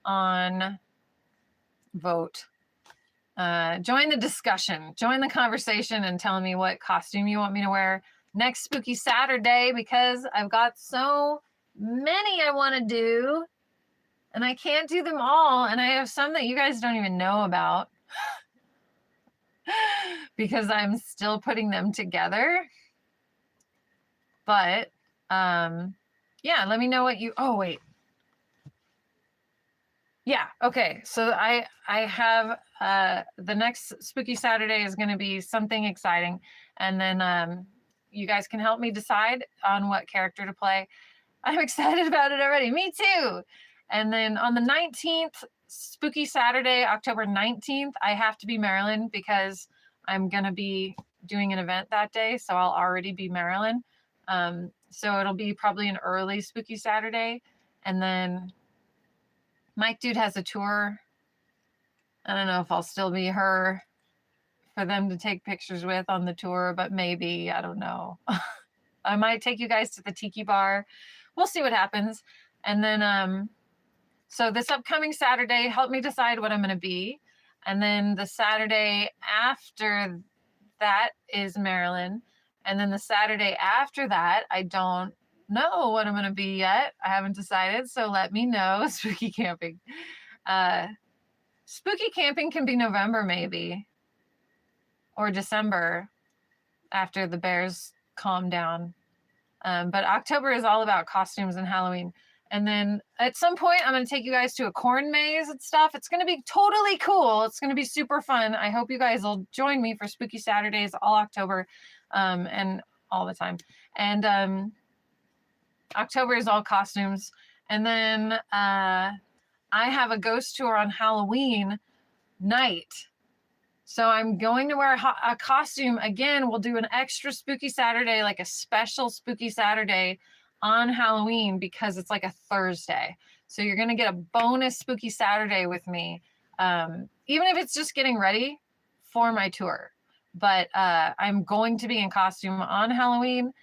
Join the discussion, join the conversation, and tell me what costume you want me to wear next Spooky Saturday, because I've got so many I want to do and I can't do them all. And I have some that you guys don't even know about. because I'm still putting them together. But yeah, let me know what you, oh wait. Yeah, okay. So I have the next Spooky Saturday is going to be something exciting, and then you guys can help me decide on what character to play. I'm excited about it already. Me too. And then on the 19th, Spooky Saturday, October 19th, I have to be Marilyn because I'm going to be doing an event that day. So I'll already be Marilyn. So it'll be probably an early Spooky Saturday. And then Mike Dude has a tour. I don't know if I'll still be her for them to take pictures with on the tour, but maybe, I don't know. I might take you guys to the Tiki Bar. We'll see what happens. And then, so this upcoming Saturday, help me decide what I'm going to be. And then the Saturday after that is Marilyn. And then the Saturday after that, I don't know what I'm going to be yet. I haven't decided. So let me know. Spooky camping. Spooky camping can be November maybe. Or December after the bears calm down. But October is all about costumes and Halloween. And then at some point, I'm going to take you guys to a corn maze and stuff. It's going to be totally cool. It's going to be super fun. I hope you guys will join me for Spooky Saturdays all October and all the time. And October is all costumes. And then I have a ghost tour on Halloween night. So I'm going to wear a costume. Again, we'll do an extra Spooky Saturday, like a special Spooky Saturday on Halloween because it's like a Thursday. So you're going to get a bonus Spooky Saturday with me, even if it's just getting ready for my tour. But I'm going to be in costume on Halloween.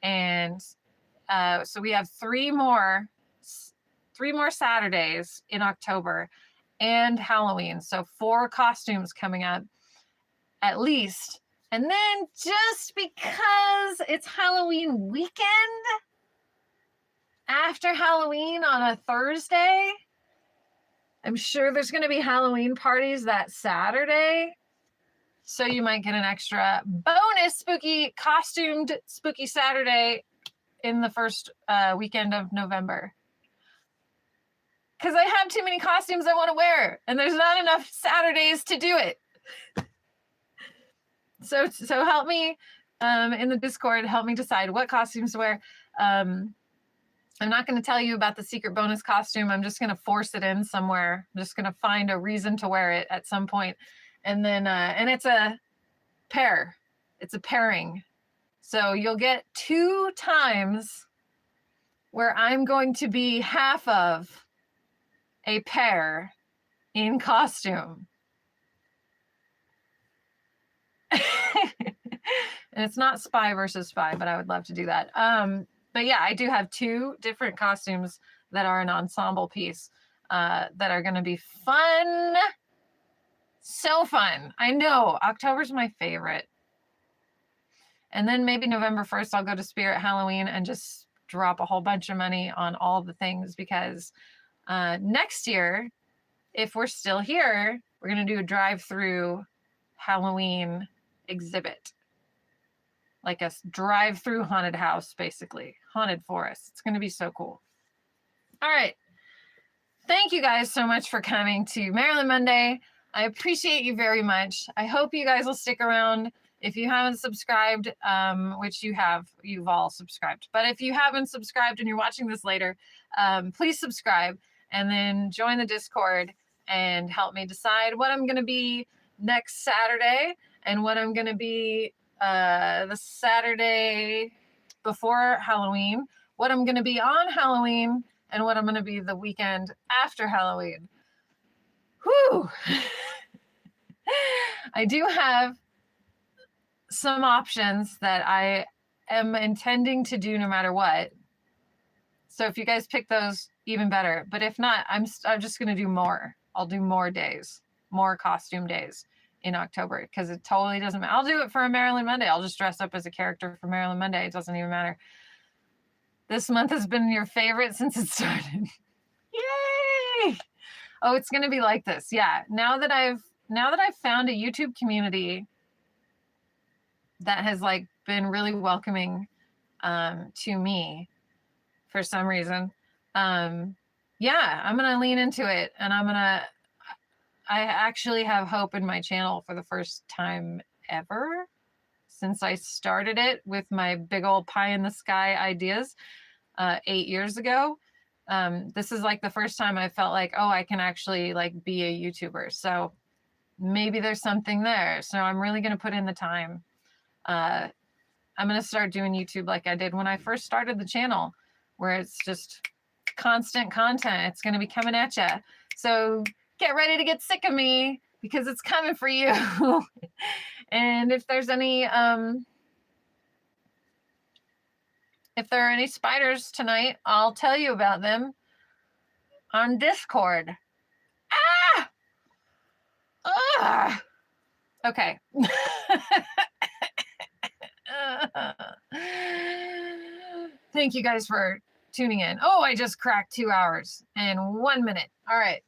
And so we have three more Saturdays in October and Halloween. So 4 costumes coming up. At least. And then just because it's Halloween weekend, after Halloween on a Thursday, I'm sure there's going to be Halloween parties that Saturday. So you might get an extra bonus costumed Spooky Saturday in the first weekend of November. Because I have too many costumes I want to wear, and there's not enough Saturdays to do it. So help me in the Discord, help me decide what costumes to wear. I'm not going to tell you about the secret bonus costume. I'm just going to force it in somewhere. I'm just going to find a reason to wear it at some point. And then, and it's a pair. It's a pairing. So you'll get 2 times where I'm going to be half of a pair in costume. And it's not spy versus spy, but I would love to do that. But yeah, I do have 2 different costumes that are an ensemble piece that are going to be fun. So fun. I know October's my favorite. And then maybe November 1st, I'll go to Spirit Halloween and just drop a whole bunch of money on all the things because next year, if we're still here, we're going to do a drive-through Halloween exhibit, like a drive-through haunted house, basically haunted forest. It's going to be so cool. All right, thank you guys so much for coming to Marilyn Monday. I appreciate you very much. I hope you guys will stick around. If you haven't subscribed, which you've all subscribed, but if you haven't subscribed and you're watching this later, please subscribe and then join the Discord and help me decide what I'm going to be next Saturday and what I'm going to be the Saturday before Halloween, what I'm going to be on Halloween, and what I'm going to be the weekend after Halloween. Whew! I do have some options that I am intending to do no matter what. So if you guys pick those, even better. But if not, I'm just going to do more. I'll do more days, more costume days in October because it totally doesn't matter. I'll do it for a Marilyn Monday. I'll just dress up as a character for Marilyn Monday. It doesn't even matter. This month has been your favorite since it started. Yay! Oh, it's going to be like this. Yeah. Now that I've found a YouTube community that has like been really welcoming to me for some reason. Yeah, I'm gonna lean into it, and I actually have hope in my channel for the first time ever since I started it with my big old pie in the sky ideas 8 years ago. This is like the first time I felt like, oh, I can actually like be a YouTuber. So maybe there's something there. So I'm really going to put in the time. I'm going to start doing YouTube like I did when I first started the channel, where it's just constant content. It's going to be coming at you. So get ready to get sick of me because it's coming for you. And if there's any, if there are any spiders tonight, I'll tell you about them on Discord. Ah! Ugh. Okay. Thank you guys for tuning in. Oh, I just cracked 2 hours and 1 minute. All right.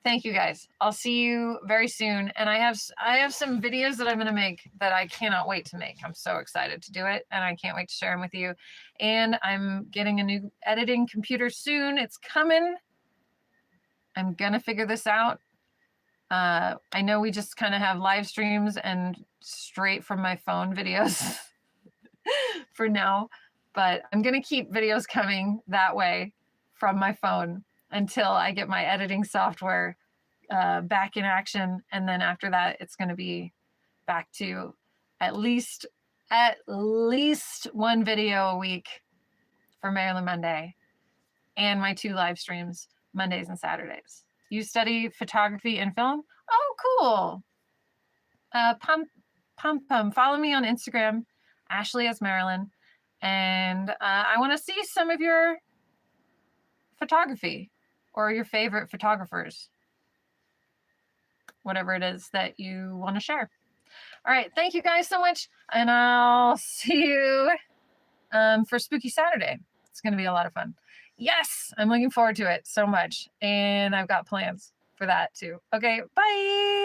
Thank you guys. I'll see you very soon. And I have some videos that I'm going to make that I cannot wait to make. I'm so excited to do it, and I can't wait to share them with you. And I'm getting a new editing computer soon. It's coming. I'm going to figure this out. I know we just kind of have live streams and straight from my phone videos for now, but I'm going to keep videos coming that way from my phone until I get my editing software back in action. And then after that, it's going to be back to at least one video a week for Marilyn Monday and my 2 live streams Mondays and Saturdays. You study photography and film? Oh, cool. Follow me on Instagram, ashleyasmarilyn. And I want to see some of your photography or your favorite photographers, whatever it is that you want to share. All right. Thank you guys so much. And I'll see you for Spooky Saturday. It's going to be a lot of fun. Yes, I'm looking forward to it so much. And I've got plans for that too. Okay, bye.